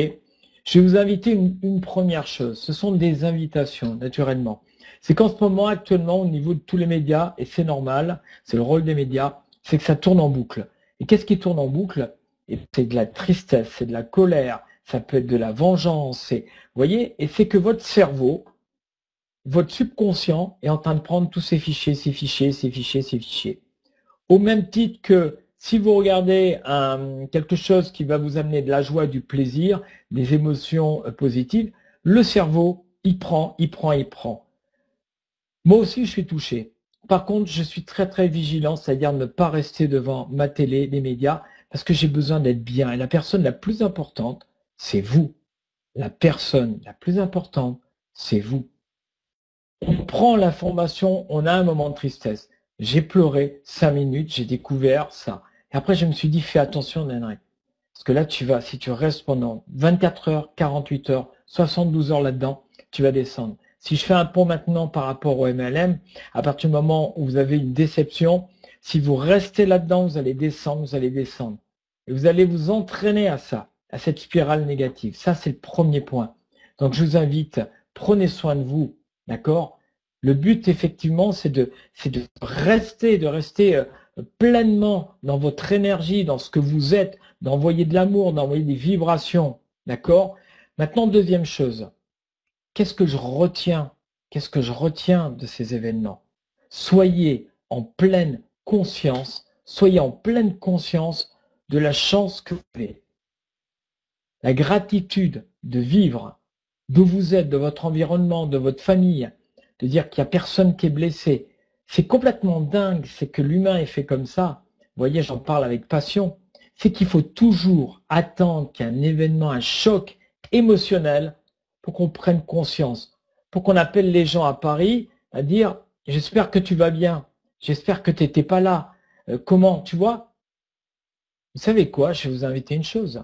Je vais vous inviter une première chose. Ce sont des invitations, naturellement. C'est qu'en ce moment, actuellement, au niveau de tous les médias, et c'est normal, c'est le rôle des médias, c'est que ça tourne en boucle. Et qu'est-ce qui tourne en boucle? Et c'est de la tristesse, c'est de la colère, ça peut être de la vengeance, vous voyez, et c'est que votre cerveau, votre subconscient est en train de prendre tous ces fichiers, ces fichiers, ces fichiers, ces fichiers. Au même titre que si vous regardez quelque chose qui va vous amener de la joie, du plaisir, des émotions positives, le cerveau, il prend. Moi aussi, je suis touché. Par contre, je suis très, très vigilant, c'est-à-dire ne pas rester devant ma télé, les médias, parce que j'ai besoin d'être bien. Et la personne la plus importante, c'est vous. La personne la plus importante, c'est vous. On prend l'information, on a un moment de tristesse. J'ai pleuré 5 minutes, j'ai découvert ça. Et après, je me suis dit, fais attention, Nenry. Parce que là, si tu restes pendant 24 heures, 48 heures, 72 heures là-dedans, tu vas descendre. Si je fais un pont maintenant par rapport au MLM, à partir du moment où vous avez une déception, si vous restez là-dedans, vous allez descendre. Et vous allez vous entraîner à ça, à cette spirale négative. Ça, c'est le premier point. Donc, je vous invite, prenez soin de vous, d'accord? Le but, effectivement, c'est de rester pleinement dans votre énergie, dans ce que vous êtes, d'envoyer de l'amour, d'envoyer des vibrations, d'accord? Maintenant, deuxième chose, qu'est-ce que je retiens de ces événements? Soyez en pleine conscience de la chance que vous avez. La gratitude de vivre, d'où vous êtes, de votre environnement, de votre famille, de dire qu'il n'y a personne qui est blessé. C'est complètement dingue, c'est que l'humain est fait comme ça. Vous voyez, j'en parle avec passion. C'est qu'il faut toujours attendre qu'il y ait un événement, un choc émotionnel pour qu'on prenne conscience, pour qu'on appelle les gens à Paris à dire « J'espère que tu vas bien, j'espère que tu n'étais pas là. Comment, tu vois ?» Vous savez quoi? Je vais vous inviter une chose.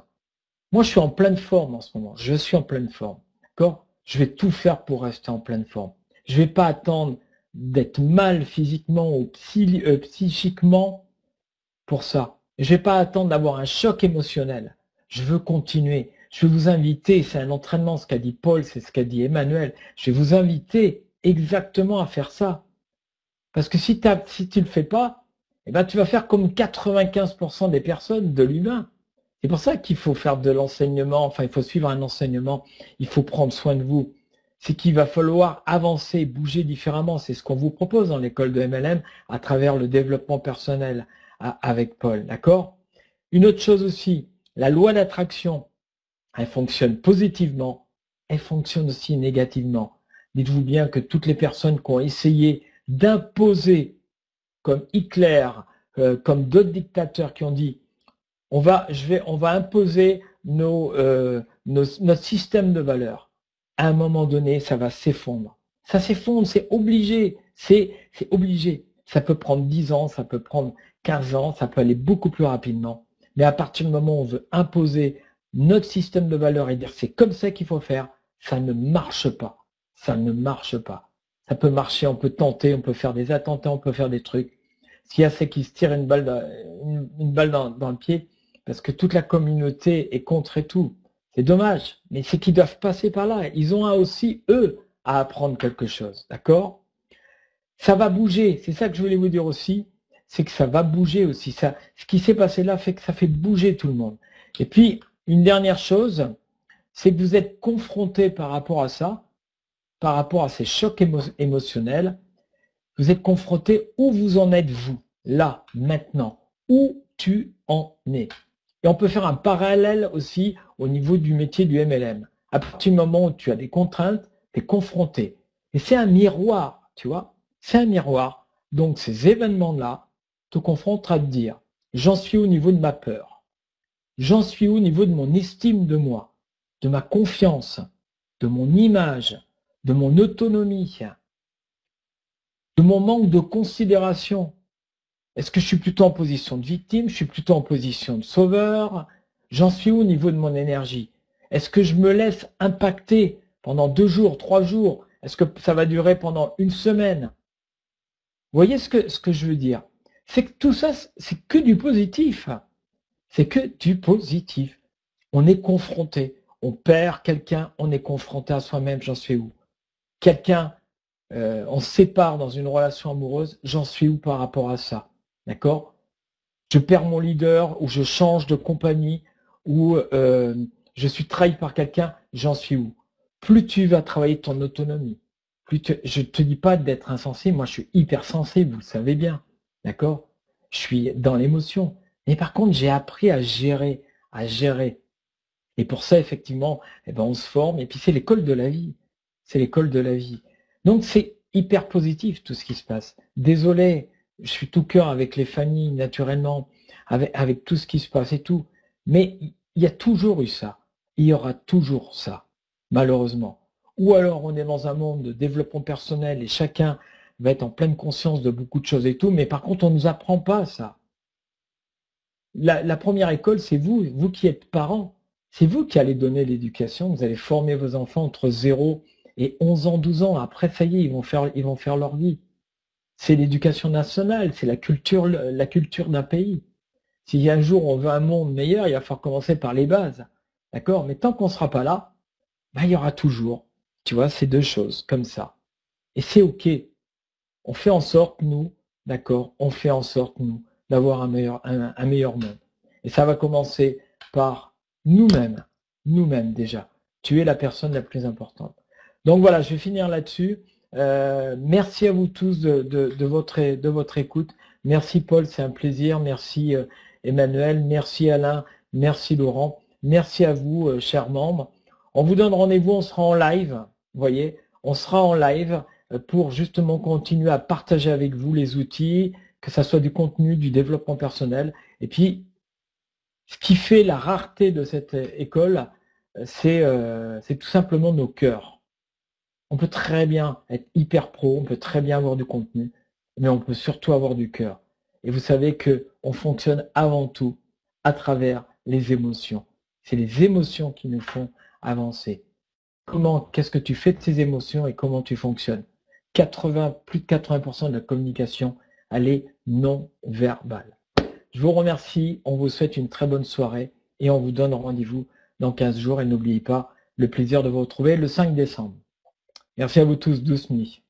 Moi, je suis en pleine forme en ce moment. Je suis en pleine forme. D'accord? Je vais tout faire pour rester en pleine forme. Je ne vais pas attendre d'être mal physiquement ou psychiquement pour ça. Je ne vais pas attendre d'avoir un choc émotionnel. Je veux continuer. Je vais vous inviter, c'est un entraînement, ce qu'a dit Paul, c'est ce qu'a dit Emmanuel. Je vais vous inviter exactement à faire ça. Parce que si tu ne le fais pas, eh ben, tu vas faire comme 95% des personnes de l'humain. C'est pour ça qu'il faut faire de l'enseignement, enfin il faut suivre un enseignement, il faut prendre soin de vous. C'est qu'il va falloir avancer, bouger différemment. C'est ce qu'on vous propose dans l'école de MLM à travers le développement personnel avec Paul. D'accord? Une autre chose aussi, la loi d'attraction, elle fonctionne positivement, elle fonctionne aussi négativement. Dites-vous bien que toutes les personnes qui ont essayé d'imposer, comme Hitler, comme d'autres dictateurs qui ont dit on va imposer notre système de valeurs. À un moment donné, ça va s'effondrer. Ça s'effondre, c'est obligé. C'est obligé. Ça peut prendre 10 ans, ça peut prendre 15 ans, ça peut aller beaucoup plus rapidement. Mais à partir du moment où on veut imposer notre système de valeurs et dire c'est comme ça qu'il faut faire, ça ne marche pas. Ça ne marche pas. Ça peut marcher, on peut tenter, on peut faire des attentats, on peut faire des trucs. Ce qu'il y a, c'est qu'ils se tirent une balle dans le pied parce que toute la communauté est contre et tout. C'est dommage, mais c'est qu'ils doivent passer par là. Ils ont aussi, eux, à apprendre quelque chose. D'accord? Ça va bouger. C'est ça que je voulais vous dire aussi. C'est que ça va bouger aussi. Ce qui s'est passé là fait que ça fait bouger tout le monde. Et puis, une dernière chose, c'est que vous êtes confrontés par rapport à ça, par rapport à ces chocs émotionnels. Vous êtes confrontés où vous en êtes vous, là, maintenant. Où tu en es. Et on peut faire un parallèle aussi au niveau du métier du MLM. À partir du moment où tu as des contraintes, tu es confronté. Et c'est un miroir, tu vois. C'est un miroir. Donc ces événements-là te confrontent à te dire, j'en suis au niveau de ma peur. J'en suis au niveau de mon estime de moi, de ma confiance, de mon image, de mon autonomie, de mon manque de considération. Est-ce que je suis plutôt en position de victime? Je suis plutôt en position de sauveur? J'en suis où au niveau de mon énergie? Est-ce que je me laisse impacter pendant 2 jours, 3 jours? Est-ce que ça va durer pendant 1 semaine? Vous voyez ce que je veux dire? C'est que tout ça, c'est que du positif. C'est que du positif. On est confronté. On perd quelqu'un, on est confronté à soi-même. J'en suis où? Quelqu'un on se sépare dans une relation amoureuse, j'en suis où par rapport à ça? D'accord? Je perds mon leader, ou je change de compagnie, ou je suis trahi par quelqu'un, j'en suis où? Plus tu vas travailler ton autonomie, je te dis pas d'être insensible, moi je suis hyper sensible, vous le savez bien, d'accord? Je suis dans l'émotion. Mais par contre, j'ai appris à gérer, à gérer. Et pour ça, effectivement, eh ben, on se forme, et puis c'est l'école de la vie. C'est l'école de la vie. Donc c'est hyper positif tout ce qui se passe. Désolé, je suis tout cœur avec les familles, naturellement, avec tout ce qui se passe et tout. Mais il y a toujours eu ça. Il y aura toujours ça, malheureusement. Ou alors on est dans un monde de développement personnel et chacun va être en pleine conscience de beaucoup de choses et tout, mais par contre on ne nous apprend pas ça. La première école, c'est vous qui êtes parents. C'est vous qui allez donner l'éducation, vous allez former vos enfants entre 0 et 11 ans, 12 ans. Après, ça y est, ils vont faire leur vie. C'est l'éducation nationale, c'est la culture d'un pays. Si un jour on veut un monde meilleur, il va falloir commencer par les bases. D'accord? Mais tant qu'on ne sera pas là, ben, il y aura toujours, tu vois, ces deux choses, comme ça. Et c'est OK. On fait en sorte, nous, d'accord, on fait en sorte, nous, d'avoir un meilleur monde. Et ça va commencer par nous-mêmes déjà. Tu es la personne la plus importante. Donc voilà, je vais finir là-dessus. Merci à vous tous de votre écoute. Merci Paul, c'est un plaisir. Merci Emmanuel, merci Alain, merci Laurent. Merci à vous, chers membres. On vous donne rendez-vous, on sera en live, vous voyez, on sera en live pour justement continuer à partager avec vous les outils, que ça soit du contenu, du développement personnel. Et puis, ce qui fait la rareté de cette école, c'est tout simplement nos cœurs. On peut très bien être hyper pro, on peut très bien avoir du contenu, mais on peut surtout avoir du cœur. Et vous savez qu'on fonctionne avant tout à travers les émotions. C'est les émotions qui nous font avancer. Qu'est-ce que tu fais de ces émotions et comment tu fonctionnes? Plus de 80% de la communication, elle est non verbale. Je vous remercie, on vous souhaite une très bonne soirée et on vous donne rendez-vous dans 15 jours. Et n'oubliez pas, le plaisir de vous retrouver le 5 décembre. Merci à vous tous, douce nuit.